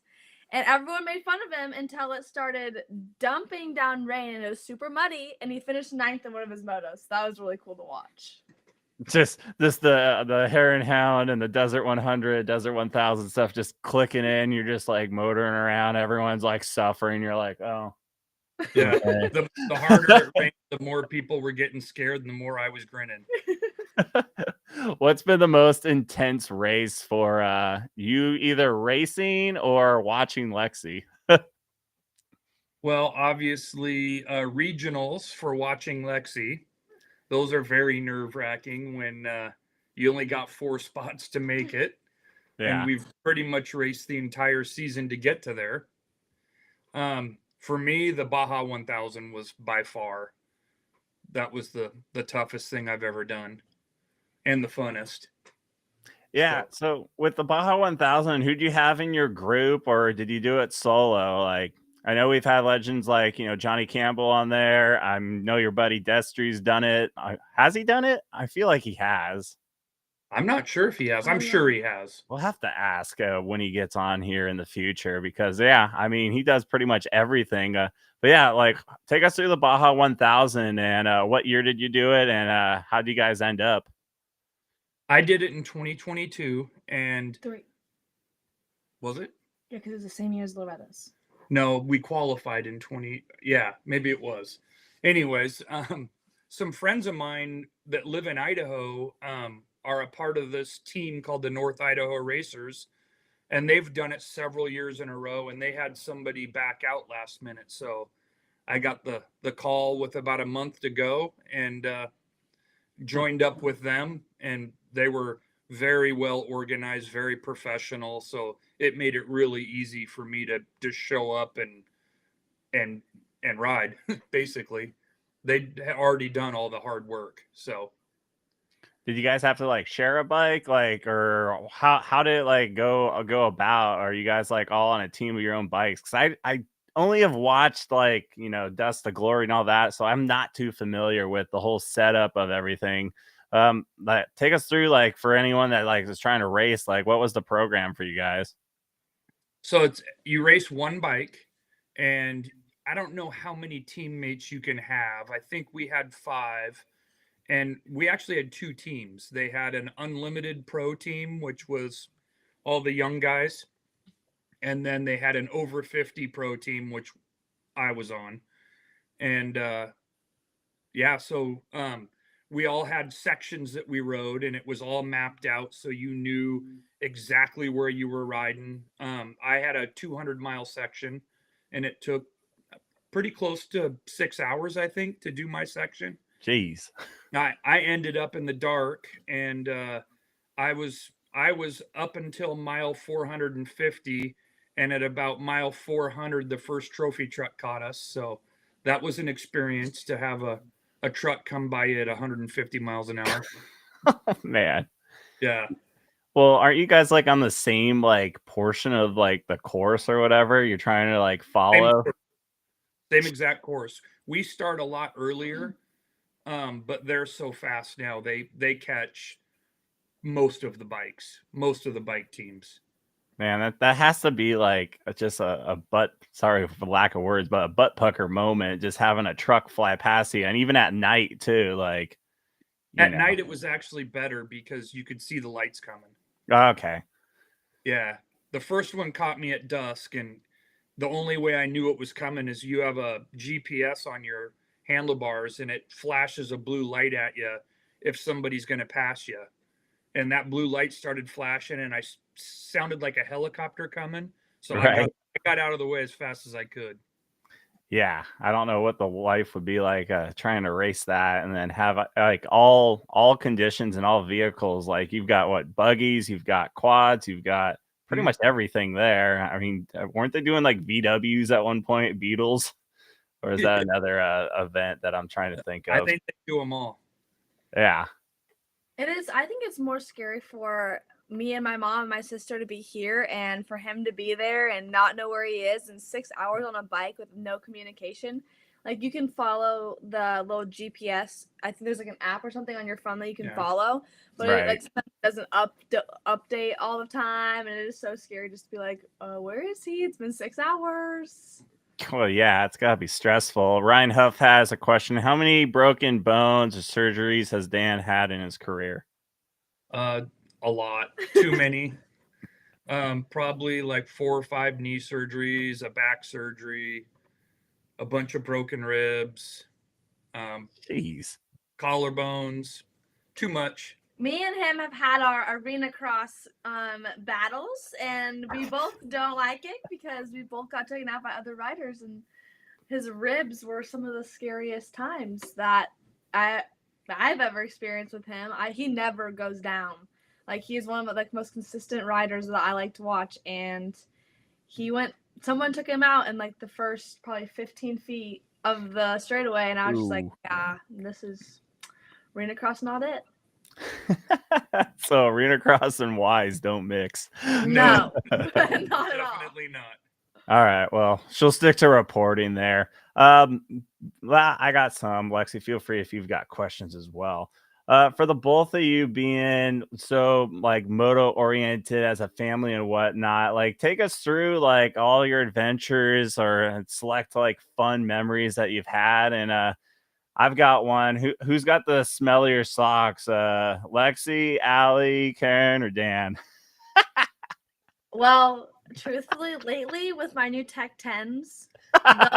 And everyone made fun of him until it started dumping down rain and it was super muddy, and he finished 9th in one of his motos. That was really cool to watch. Just the Hare and Hound and the Desert 100, Desert 1000 stuff just clicking in. You're just like motoring around. Everyone's like suffering. You're like, oh. Yeah. Okay. The harder it rained, the more people were getting scared and the more I was grinning. What's been the most intense race for you, either racing or watching Lexi? Well, obviously, regionals for watching Lexi. Those are very nerve-wracking when you only got 4 spots to make it. Yeah. And we've pretty much raced the entire season to get to there. For me, the Baja 1000 was by far, that was the toughest thing I've ever done. and the funnest. Yeah. So with the Baja 1000, who do you have in your group, or did you do it solo? Like, I know we've had legends like, Johnny Campbell on there. I know your buddy Destry's done it. Has he done it? I feel like he has. I'm not sure if he has. Oh, I'm yeah. sure he has. We'll have to ask when he gets on here in the future because, yeah, I mean, he does pretty much everything. But yeah, like, take us through the Baja 1000 and what year did you do it and how did you guys end up? I did it in 2022, and 3. was it? Yeah, because it was the same year as Loretta's. No, we qualified in 20. Yeah, maybe it was. Anyways, some friends of mine that live in Idaho are a part of this team called the North Idaho Racers, and they've done it several years in a row, and they had somebody back out last minute. So I got the call with about a month to go and joined up with them, and they were very well organized, very professional. So it made it really easy for me to just show up and ride. Basically, they'd already done all the hard work. So Did you guys have to like share a bike, like, or how did it like go about? Are you guys like all on a team of your own bikes? Because I only have watched like Dust to Glory and all that, so I'm not too familiar with the whole setup of everything. Like, take us through like for anyone that like is trying to race, like what was the program for you guys? So you race one bike, and I don't know how many teammates you can have. I think we had 5, and we actually had 2 teams. They had an unlimited pro team, which was all the young guys, and then they had an over 50 pro team, which I was on. And yeah, so we all had sections that we rode, and it was all mapped out so you knew exactly where you were riding. I had a 200-mile section, and it took pretty close to 6 hours, I think, to do my section. Jeez. I ended up in the dark, and I was up until mile 450, and at about mile 400, the first trophy truck caught us. So that was an experience to have a truck come by you at 150 miles an hour. Oh, man. Yeah. Well, aren't you guys like on the same like portion of like the course or whatever you're trying to like follow? Same exact course. We start a lot earlier, but they're so fast now. They catch most of the bikes, most of the bike teams. Man, that has to be like just a butt, sorry for lack of words, but a butt pucker moment, just having a truck fly past you. And even at night too, like At night, it was actually better because you could see the lights coming. Okay. Yeah. The first one caught me at dusk, and the only way I knew it was coming is you have a GPS on your handlebars, and it flashes a blue light at you if somebody's going to pass you. And that blue light started flashing, and I sounded like a helicopter coming. So Right. I got out of the way as fast as I could. Yeah, I don't know what the life would be like trying to race that and then have like all conditions and all vehicles. Like you've got what buggies, you've got quads, you've got pretty much everything there. I mean, weren't they doing like VWs at one point, Beetles, or is that another event that I'm trying to think of? I think they do them all. Yeah, It is. I think it's more scary for me and my mom and my sister to be here and for him to be there and not know where he is in 6 hours on a bike with no communication. Like you can follow the little GPS. I think there's like an app or something on your phone that you can follow, but Right. it like doesn't update all the time, and it is so scary just to be like, where is he? It's been 6 hours. well, yeah, it's got to be stressful. Ryan Huff has a question: how many broken bones or surgeries has Dan had in his career? A lot. Too many. Probably like 4 or 5 knee surgeries, a back surgery, a bunch of broken ribs, Jeez. collarbones. Too much. Me and him have had our arena cross battles, and we both don't like it because we both got taken out by other riders, and his ribs were some of the scariest times that I've ever experienced with him. He never goes down. Like he's one of the like most consistent riders that I like to watch, and someone took him out in like the first probably 15 feet of the straightaway, and I was just like, yeah, this is arena cross, not it. So arena cross and Wise don't mix. No, not at all. Definitely not. All right. Well, she'll stick to reporting there. I got some. Lexi, feel free if you've got questions as well. For the both of you being so like moto oriented as a family and whatnot, like take us through like all your adventures or select like fun memories that you've had. And I've got one. Who's got the smellier socks? Lexi, Allie, Karen, or Dan? Well, truthfully, lately with my new Tech 10s,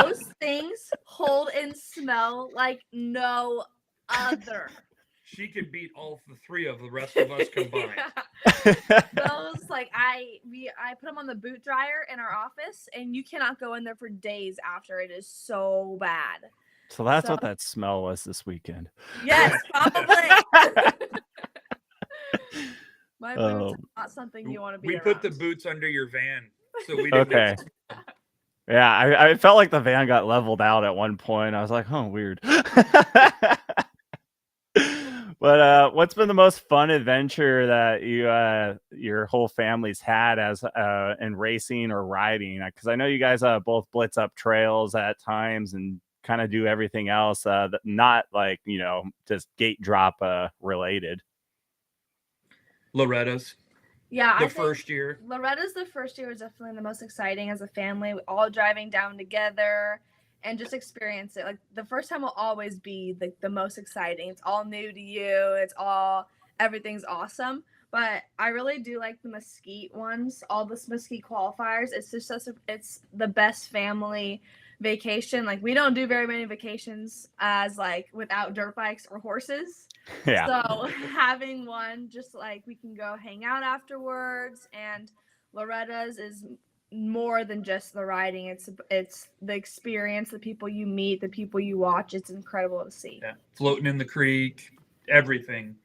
those things hold and smell like no other. She could beat all the three of the rest of us combined. Those I put them on the boot dryer in our office, and you cannot go in there for days after. It is so bad. So that's what that smell was this weekend. Yes, probably. My boots are not something you want to be We around. put the boots under your van, so we didn't. Okay. Yeah, I felt like the van got leveled out at one point. I was like, oh, weird. But what's been the most fun adventure that your whole family's had as in racing or riding? Because I know you guys both blitz up trails at times and kind of do everything else that not like just gate drop related. Loretta's. Yeah, The first year. Loretta's the first year was definitely the most exciting as a family, all driving down together and just experience it. Like the first time will always be the most exciting. It's all new to you. Everything's awesome. But I really do like the Mesquite ones, all the Mesquite qualifiers. It's just it's the best family vacation. Like we don't do very many vacations as like without dirt bikes or horses. Yeah. So having one, just like we can go hang out afterwards, and Loretta's is more than just the riding. It's the experience, the people you meet, the people you watch. It's incredible to see. Yeah, floating in the creek, everything.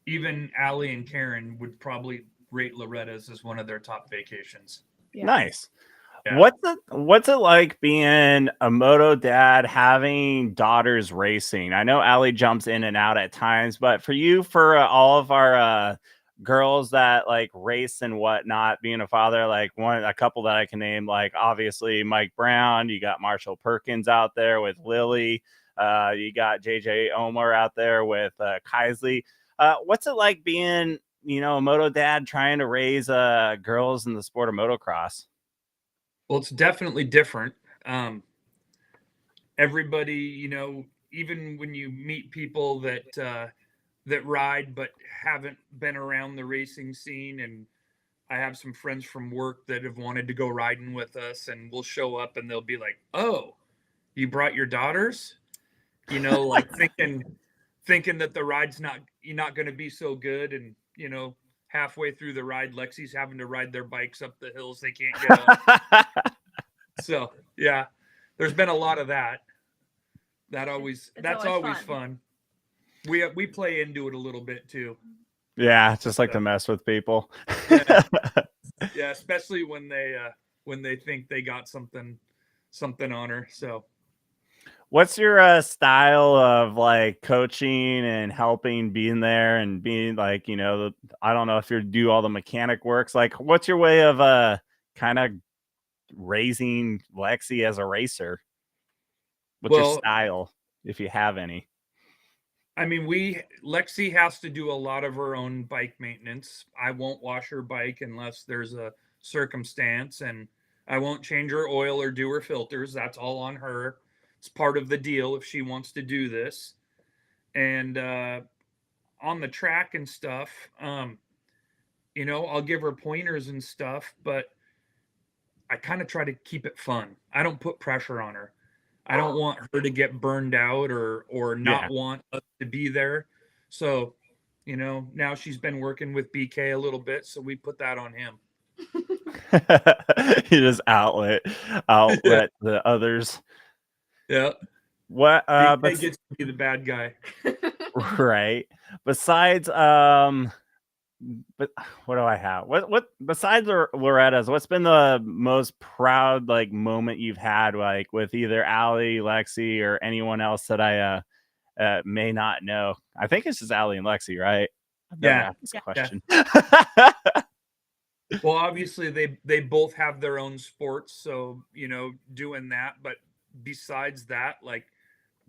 Even Allie and Karen would probably rate Loretta's as one of their top vacations. Yeah. Nice. Yeah. What's it like being a moto dad, having daughters racing? I know Allie jumps in and out at times, but for you, for all of our girls that like race and whatnot, being a father, like a couple that I can name, like obviously Mike Brown, you got Marshall Perkins out there with Lily, you got JJ Omar out there with Kaisley. What's it like being, a moto dad trying to raise girls in the sport of motocross? Well, it's definitely different. Everybody, even when you meet people that ride but haven't been around the racing scene, and I have some friends from work that have wanted to go riding with us, and we'll show up and they'll be like, "Oh, you brought your daughters?" Like thinking that the ride's not going to be so good, and halfway through the ride, Lexi's having to ride their bikes up the hills they can't get up. So yeah, there's been a lot of that. That's always fun. We play into it a little bit too. Yeah, just like to mess with people. Yeah, especially when they think they got something on her. So what's your style of like coaching and helping, being there and being like, I don't know if you do all the mechanic works. Like, what's your way of kind of raising Lexi as a racer? What's your style, if you have any? I mean, Lexi has to do a lot of her own bike maintenance. I won't wash her bike unless there's a circumstance, and I won't change her oil or do her filters. That's all on her. It's part of the deal if she wants to do this. And on the track and stuff, I'll give her pointers and stuff, but I kind of try to keep it fun. I don't put pressure on her. I don't want her to get burned out or not want us to be there. So, now she's been working with BK a little bit, so we put that on him. You just outlet the others. Yeah. What BK gets to be the bad guy. Right. Besides but what do I have? What besides Loretta's, what's been the most proud like moment you've had like with either Allie, Lexi, or anyone else that I may not know? I think it's just Allie and Lexi, right? I've never Yeah. asked this question. Well, obviously they both have their own sports, so doing that. But besides that, like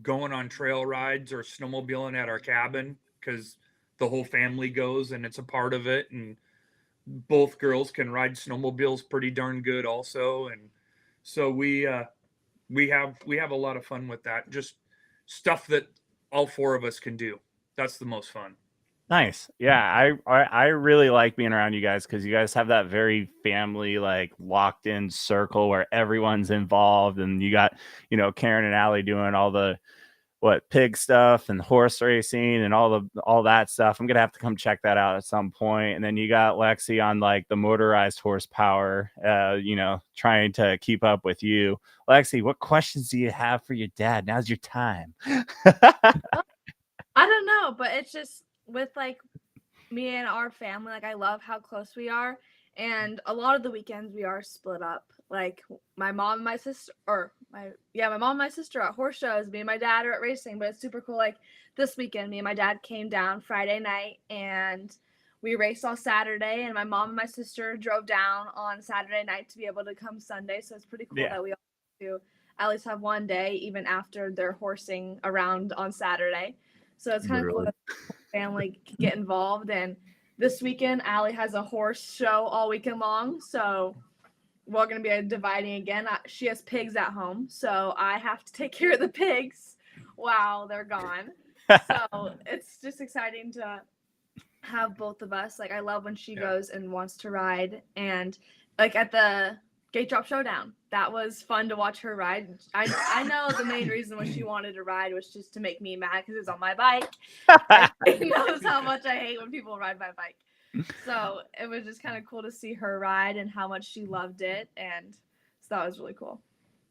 going on trail rides or snowmobiling at our cabin, because the whole family goes and it's a part of it, and both girls can ride snowmobiles pretty darn good also, and so we have a lot of fun with that. Just stuff that all four of us can do. That's the most fun. Nice. Yeah, I really like being around you guys because you guys have that very family, like locked in circle where everyone's involved, and you got Karen and Allie doing all the pig stuff and horse racing and all that stuff. I'm gonna have to come check that out at some point. And then you got Lexi on like the motorized horsepower, trying to keep up with you. Lexi, what questions do you have for your dad? Now's your time. I don't know, but it's just with like me and our family, like I love how close we are. And a lot of the weekends we are split up. Like my mom and my sister, my mom and my sister are at horse shows. Me and my dad are at racing, but it's super cool. Like this weekend, me and my dad came down Friday night and we raced all Saturday. And my mom and my sister drove down on Saturday night to be able to come Sunday. So it's pretty cool that we all do at least have one day, even after they're horsing around on Saturday. So it's kind of cool that the family can get involved. And this weekend, Allie has a horse show all weekend long. So we're going to be dividing again. She has pigs at home. So I have to take care of the pigs while they're gone. So it's just exciting to have both of us. Like I love when she goes and wants to ride. And like at the Gate Drop Showdown, that was fun to watch her ride. I know the main reason why she wanted to ride was just to make me mad because it was on my bike. And she knows how much I hate when people ride my bike. So it was just kind of cool to see her ride and how much she loved it, and so that was really cool.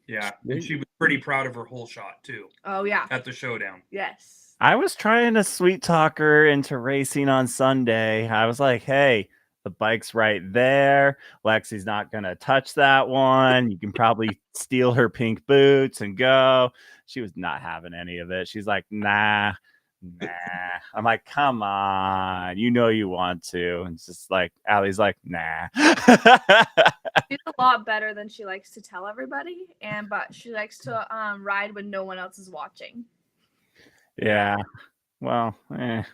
Yeah, and she was pretty proud of her whole shot too. Oh yeah, at the showdown. Yes. I was trying to sweet talk her into racing on Sunday. I was like, hey, the bike's right there. Lexi's not going to touch that one. You can probably steal her pink boots and go. She was not having any of it. She's like, nah. I'm like, come on. You know you want to. And it's just like, Allie's like, nah. She's a lot better than she likes to tell everybody. But she likes to ride when no one else is watching. Yeah. Well, yeah.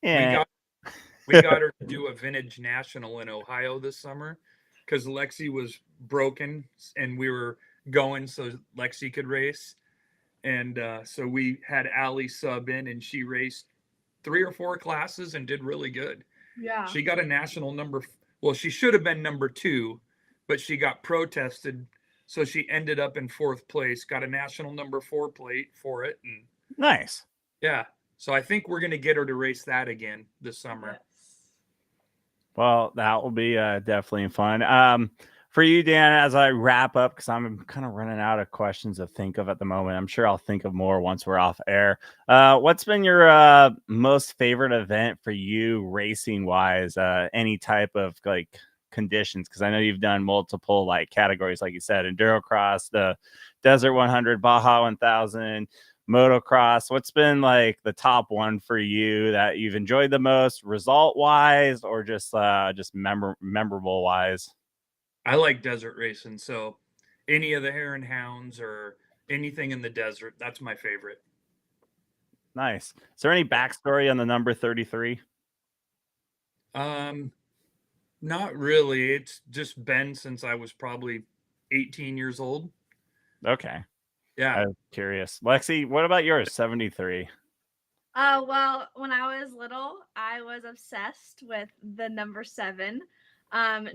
We got her to do a vintage national in Ohio this summer because Lexi was broken and we were going so Lexi could race. And so we had Allie sub in and she raced 3 or 4 classes and did really good. Yeah. She got a national number. Well, she should have been number 2, but she got protested. So she ended up in 4th place, got a national number 4 plate for it. And nice. Yeah. So I think we're going to get her to race that again this summer. Yes. Well, that will be definitely fun. For you, Dan, as I wrap up, because I'm kind of running out of questions to think of at the moment. I'm sure I'll think of more once we're off air. What's been your most favorite event for you racing wise? Any type of like conditions? Because I know you've done multiple like categories, like you said, endurocross, the Desert 100, Baja 1000. Motocross. What's been like the top one for you that you've enjoyed the most, result wise, or just memorable wise? I like desert racing, so any of the Hare and Hounds or anything in the desert, that's my favorite. Nice. Is there any backstory on the number 33? Not really. It's just been since I was probably 18 years old. Okay. Yeah. I'm curious. Lexi, what about yours? 73. Well, when I was little, I was obsessed with the number 7,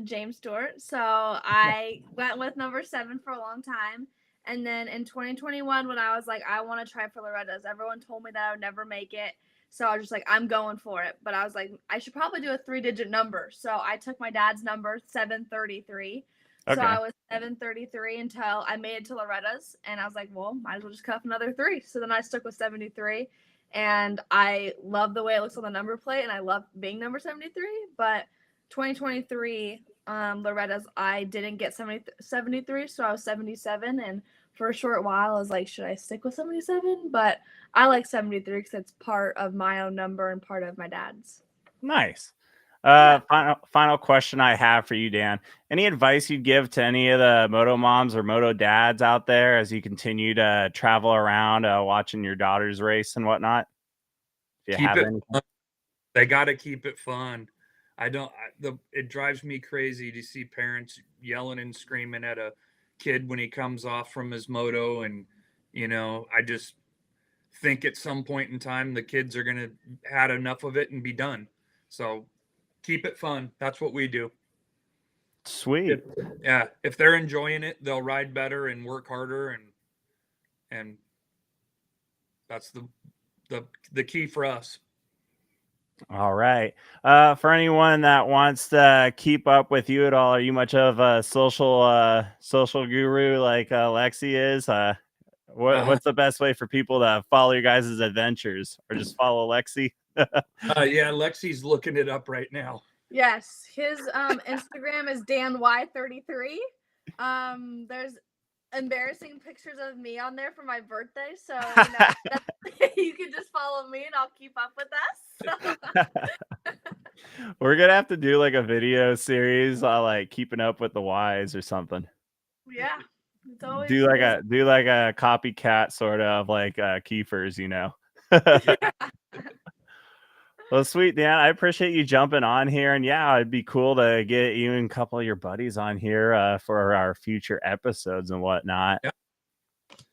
James Stewart. So I went with number 7 for a long time. And then in 2021, when I was like, I want to try for Loretta's, everyone told me that I would never make it. So I was just like, I'm going for it. But I was like, I should probably do a 3-digit number. So I took my dad's number, 733. Okay. So I was 733 until I made it to Loretta's. And I was like, well, might as well just cut off another 3. So then I stuck with 73. And I love the way it looks on the number plate. And I love being number 73. But 2023, Loretta's, I didn't get 73. So I was 77. And for a short while, I was like, should I stick with 77? But I like 73 because it's part of my own number and part of my dad's. Nice. Final question I have for you, Dan. Any advice you'd give to any of the moto moms or moto dads out there as you continue to travel around watching your daughters race and whatnot? If you Keep have it any. fun. They got to keep it fun. It drives me crazy to see parents yelling and screaming at a kid when he comes off from his moto. And, I just think at some point in time, the kids are going to had enough of it and be done. So keep it fun. That's what we do. Sweet. If they're enjoying it, they'll ride better and work harder. And that's the key for us. All right. For anyone that wants to keep up with you at all, are you much of a social guru like Lexi is? What's the best way for people to follow your guys' adventures, or just follow Lexi? Yeah, Lexi's looking it up right now. Yes, his Instagram is DanY33. There's embarrassing pictures of me on there for my birthday, so you can just follow me and I'll keep up with us. We're gonna have to do like a video series, like keeping up with the Weihes or something. Yeah, it's always do like a copycat sort of like Kiefer's, Well, sweet, Dan. I appreciate you jumping on here, and yeah, it'd be cool to get you and a couple of your buddies on here for our future episodes and whatnot. Yeah.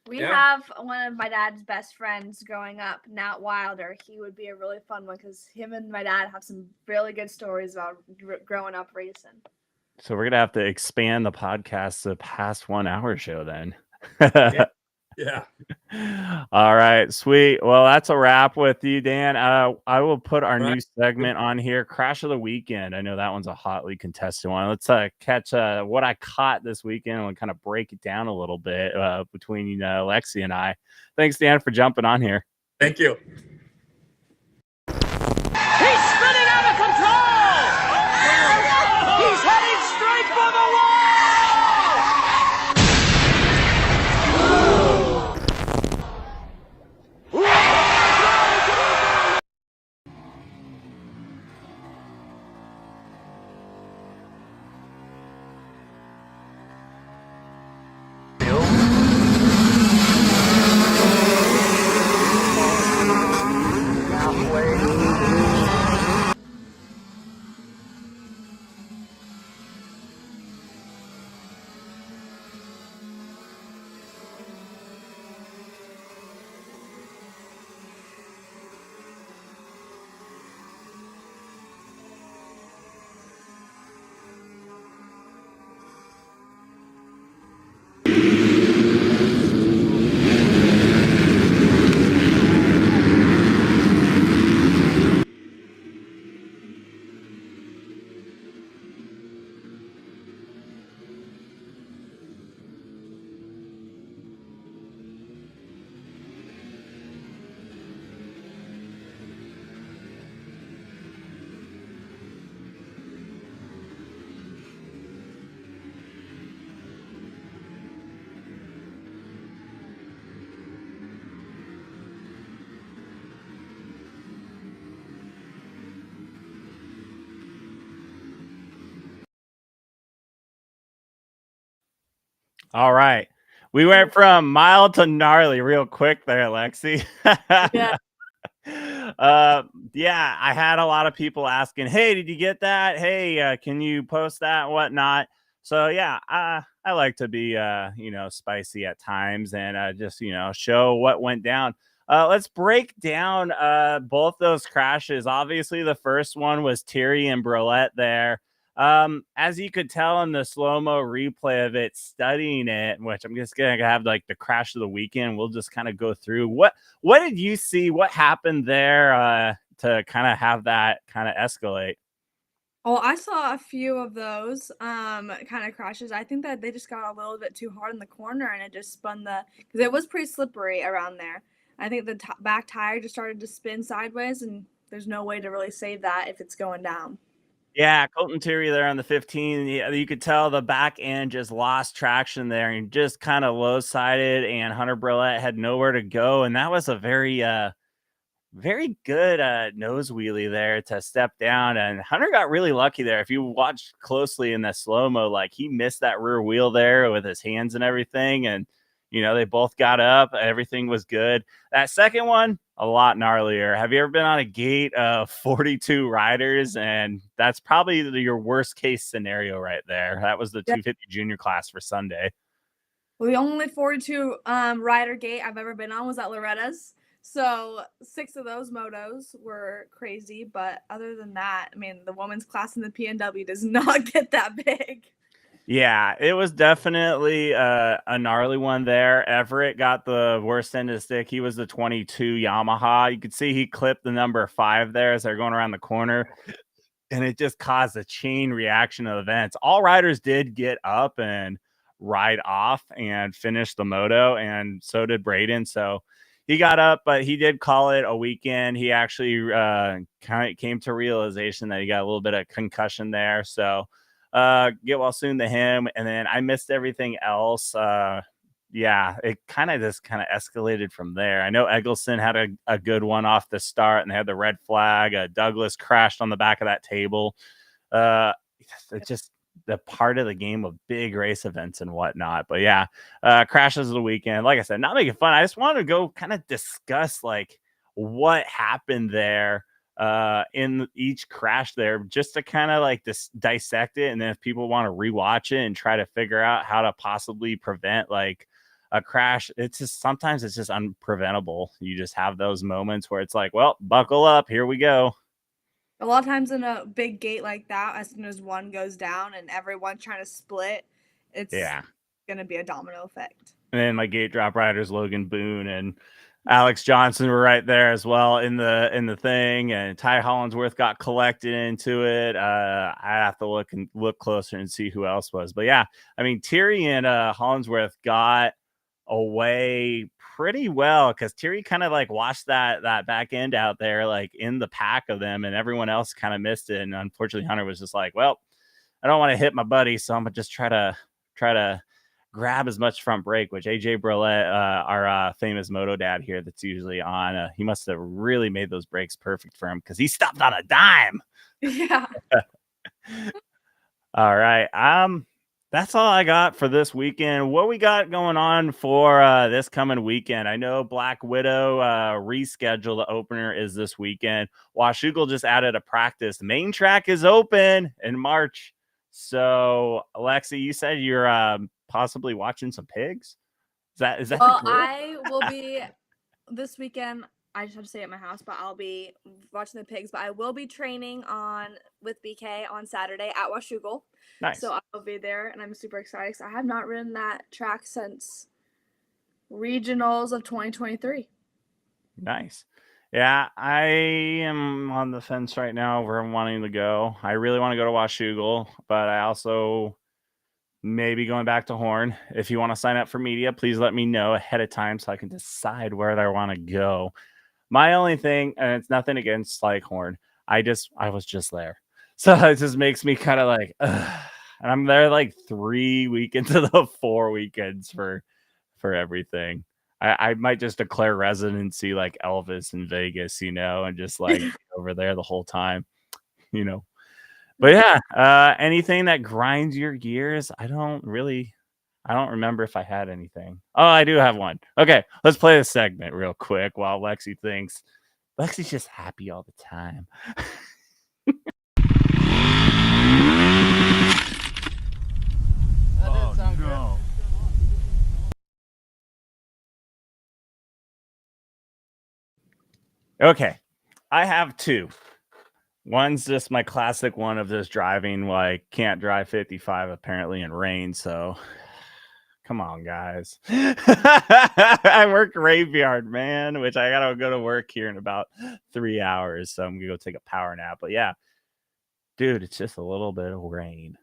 We have one of my dad's best friends growing up, Nat Wilder. He would be a really fun one because him and my dad have some really good stories about growing up racing. So we're gonna have to expand the podcast to past 1 hour show then. Yeah. All right, sweet. Well, that's a wrap with you, Dan. I will put our new segment on here, Crash of the Weekend. I know that one's a hotly contested one. Let's catch what I caught this weekend and kind of break it down a little bit between Lexi and I. Thanks, Dan, for jumping on here. Thank you. He's spinning out of control! He's heading straight for the wall! All right. We went from mild to gnarly real quick there, Lexi. Yeah. Yeah, I had a lot of people asking, hey, did you get that? Hey, can you post that and whatnot? So yeah, I like to be spicy at times and just show what went down. Let's break down both those crashes. Obviously, the first one was Thierry and Brulette there. As you could tell in the slow-mo replay of it, studying it, which I'm just gonna have like the crash of the weekend, we'll just kind of go through what did you see, what happened there to kind of have that kind of escalate. Well, I saw a few of those kind of crashes. I think that they just got a little bit too hard in the corner and it just spun because it was pretty slippery around there. I think the back tire just started to spin sideways and there's no way to really save that if it's going down. Yeah, Colton Thierry there on the 15. You could tell the back end just lost traction there and just kind of low-sided, and Hunter Brulette had nowhere to go. And that was a very very good nose wheelie there to step down, and Hunter got really lucky there. If you watched closely in the slow-mo, like he missed that rear wheel there with his hands and everything, and they both got up, everything was good. That second one, a lot gnarlier. Have you ever been on a gate of 42 riders? And that's probably your worst case scenario right there. That was the 250 junior class for Sunday. Well, the only 42 rider gate I've ever been on was at Loretta's. So 6 of those motos were crazy, but other than that, I mean, the women's class in the PNW does not get that big. Yeah, it was definitely a gnarly one there. Everett got the worst end of the stick. He was the 22 Yamaha. You could see he clipped the number 5 there as they're going around the corner, and it just caused a chain reaction of events. All riders did get up and ride off and finish the moto, and so did Braden. So he got up, but he did call it a weekend. He actually kind of came to realization that he got a little bit of concussion there. So get well soon to him. And then I missed everything else. Yeah, it kind of escalated from there. I know Eggleston had a good one off the start, and they had the red flag. Douglas crashed on the back of that table. It's just the part of the game of big race events and whatnot. But yeah, crashes of the weekend. Like I said, not making fun. I just wanted to go kind of discuss like what happened there in each crash there, just to kind of like dissect it. And then if people want to rewatch it and try to figure out how to possibly prevent like a crash, it's just sometimes it's just unpreventable. You just have those moments where it's like, well, buckle up, here we go. A lot of times in a big gate like that, as soon as one goes down and everyone's trying to split, it's going to be a domino effect. And then my gate drop riders, Logan Boone and Alex Johnson, were right there as well in the thing, and Ty Hollinsworth got collected into it. I have to look closer and see who else was, but yeah, I mean Thierry and Hollinsworth got away pretty well because Thierry kind of like watched that back end out there like in the pack of them, and everyone else kind of missed it. And unfortunately, Hunter was just like, well, I don't want to hit my buddy, so I'm gonna just try to grab as much front brake, which AJ Brulette, our famous moto dad here that's usually on, he must have really made those brakes perfect for him because he stopped on a dime. Yeah. All right. That's all I got for this weekend. What we got going on for this coming weekend? I know Black Widow rescheduled. The opener is this weekend. Washougal just added a practice. The main track is open in March. So, Alexi, you said you're possibly watching some pigs. Is that Well, the goal? I will be this weekend. I just have to stay at my house, but I'll be watching the pigs. But I will be training with BK on Saturday at Washougal. Nice. So I'll be there, and I'm super excited because I have not ridden that track since regionals of 2023. Nice. Yeah, I am on the fence right now where I'm wanting to go. I really want to go to Washougal, but I also maybe going back to Horn. If you want to sign up for media, please let me know ahead of time so I can decide where I want to go. My only thing, and it's nothing against like Horn, I was just there. So it just makes me kind of like, ugh. And I'm there like 3 weekends of the 4 weekends for everything. I might just declare residency like Elvis in Vegas, and just like be over there the whole time, But yeah, anything that grinds your gears, I don't remember if I had anything. Oh, I do have one. Okay, let's play this segment real quick while Lexi thinks. Lexi's just happy all the time. That didn't sound good. Okay, I have 2. One's just my classic one of just driving like can't drive 55 apparently in rain. So come on, guys. I work graveyard, man, which I gotta go to work here in about 3 hours. So I'm gonna go take a power nap. But yeah, dude, it's just a little bit of rain.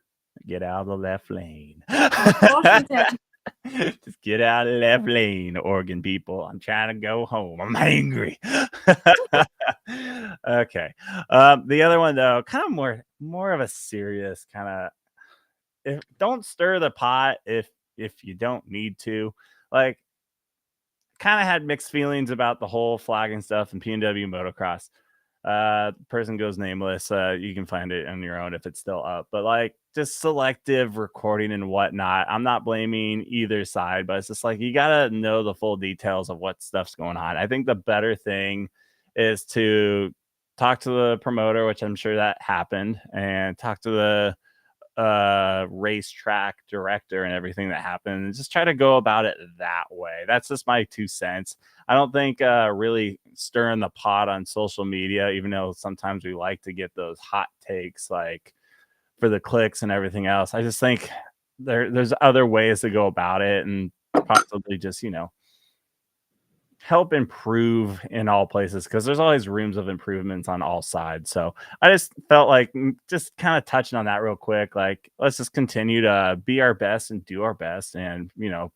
Get out of the left lane. Just get out of the left lane, Oregon people. I'm trying to go home. I'm angry. Okay. The other one though, kind of more of a serious kind of. Don't stir the pot if you don't need to. Like, kind of had mixed feelings about the whole flagging stuff and PNW motocross. Person goes nameless. You can find it on your own if it's still up, but like just selective recording and whatnot. I'm not blaming either side, but it's just like you gotta know the full details of what stuff's going on. I think the better thing is to talk to the promoter, which I'm sure that happened, and talk to the racetrack director and everything that happened, and just try to go about it that way. That's just my 2 cents. I don't think really stirring the pot on social media, even though sometimes we like to get those hot takes like for the clicks and everything else. I just think there's other ways to go about it, and possibly just help improve in all places, because there's always rooms of improvements on all sides. So I just felt like just kind of touching on that real quick, like let's just continue to be our best and do our best, and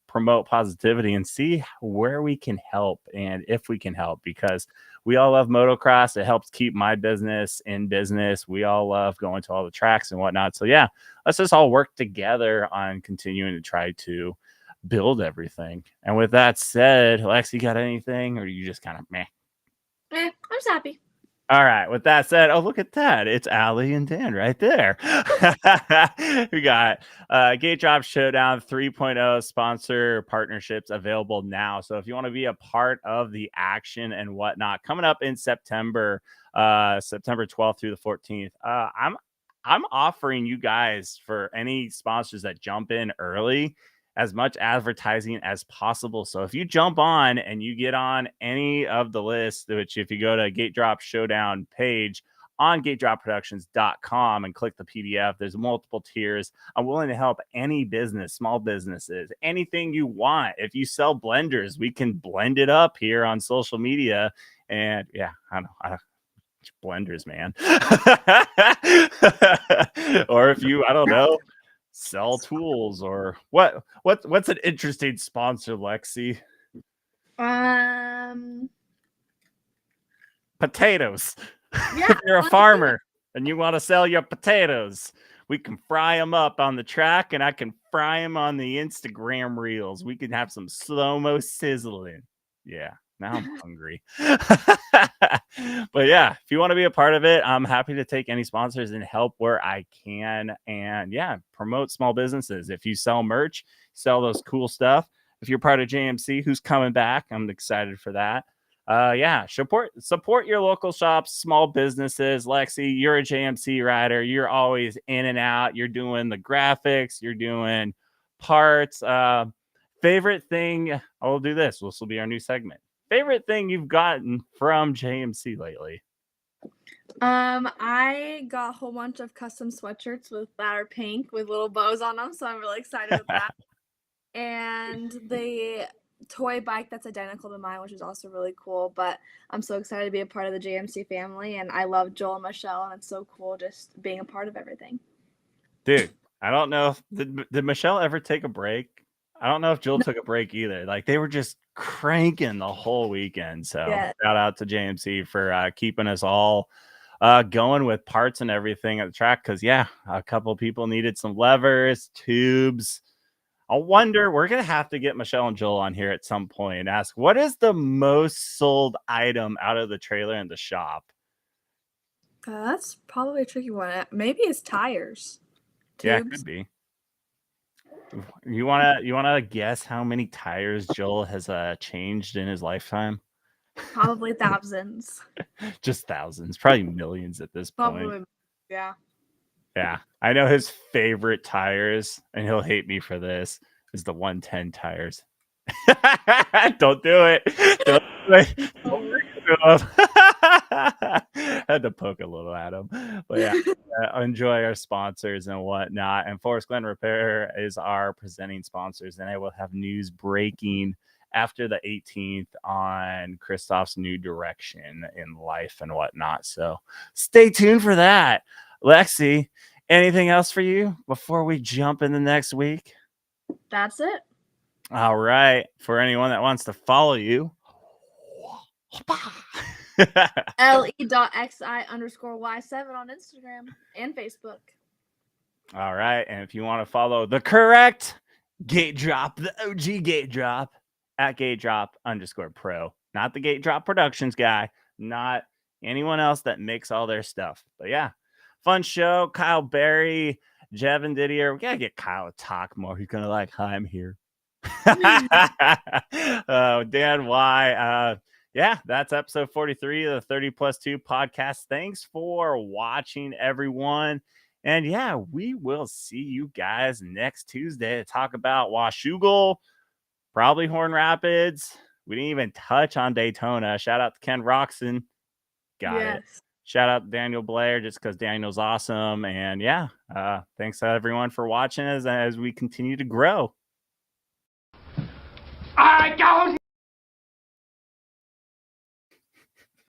promote positivity and see where we can help and if we can help, because we all love motocross. It helps keep my business in business. We all love going to all the tracks and whatnot. So yeah, let's just all work together on continuing to try to build everything. And with that said, Lexi, got anything, or you just kind of meh? I'm just happy. All right. With that said, oh, look at that. It's Allie and Dan right there. We got Gate Drop Showdown 3.0 sponsor partnerships available now. So if you want to be a part of the action and whatnot coming up in September 12th through the 14th, I'm offering you guys, for any sponsors that jump in early, as much advertising as possible. So if you jump on and you get on any of the lists, which if you go to Gate Drop Showdown page on gatedropproductions.com and click the PDF, there's multiple tiers. I'm willing to help any business, small businesses, anything you want. If you sell blenders, we can blend it up here on social media. And yeah, I don't blenders, man. Or if you, I don't know, sell tools, or what's an interesting sponsor, Lexi? Potatoes. Yeah, if you're a farmer and you want to sell your potatoes, we can fry them up on the track, and I can fry them on the Instagram reels. We can have some slow-mo sizzling. Yeah, now I'm hungry. But yeah, if you want to be a part of it, I'm happy to take any sponsors and help where I can. And yeah, promote small businesses. If you sell merch, sell those cool stuff. If you're part of JMC, who's coming back, I'm excited for that. Yeah, support your local shops, small businesses. Lexi, you're a JMC rider. You're always in and out. You're doing the graphics. You're doing parts. Favorite thing, I'll do this. This will be our new segment. Favorite thing you've gotten from JMC lately? I got a whole bunch of custom sweatshirts that are pink with little bows on them, so I'm really excited with that. And the toy bike that's identical to mine, which is also really cool. But I'm so excited to be a part of the JMC family, and I love Joel and Michelle, and it's so cool just being a part of everything. Dude, I don't know if did Michelle ever take a break? I don't know if Joel took a break either. Like, they were just cranking the whole weekend. So shout out to JMC for keeping us all going with parts and everything at the track. Because yeah, a couple people needed some levers, tubes. I wonder, we're gonna have to get Michelle and Joel on here at some point and ask, what is the most sold item out of the trailer in the shop? That's probably a tricky one. Maybe it's tires. Tubes. Yeah, it could be. You wanna guess how many tires Joel has changed in his lifetime? Probably thousands. Just thousands, probably millions at this point. Probably, yeah. Yeah, I know his favorite tires, and he'll hate me for this, is the 110 tires. Don't do it. Don't do it. Had to poke a little at him. But yeah, enjoy our sponsors and whatnot. And Forest Glen Repair is our presenting sponsors, and I will have news breaking after the 18th on Christoph's new direction in life and whatnot. So stay tuned for that. Lexi, anything else for you before we jump in the next week? That's it. All right. For anyone that wants to follow you, le.xi_y7 on Instagram and Facebook. All right. And if you want to follow the correct Gate Drop, the OG Gate Drop, at GateDrop_pro. Not the Gate Drop Productions guy, not anyone else that makes all their stuff. But yeah, fun show. Kyle Berry, Jevin Didier. We got to get Kyle to talk more. He's going to like, hi, I'm here. Dan Y. Yeah, that's episode 43 of the 30+2 podcast. Thanks for watching, everyone. And yeah, we will see you guys next Tuesday to talk about Washougal, probably Horn Rapids. We didn't even touch on Daytona. Shout out to Ken Roxon. Got it. Shout out to Daniel Blair just because Daniel's awesome. And yeah, thanks to everyone for watching as we continue to grow. I don't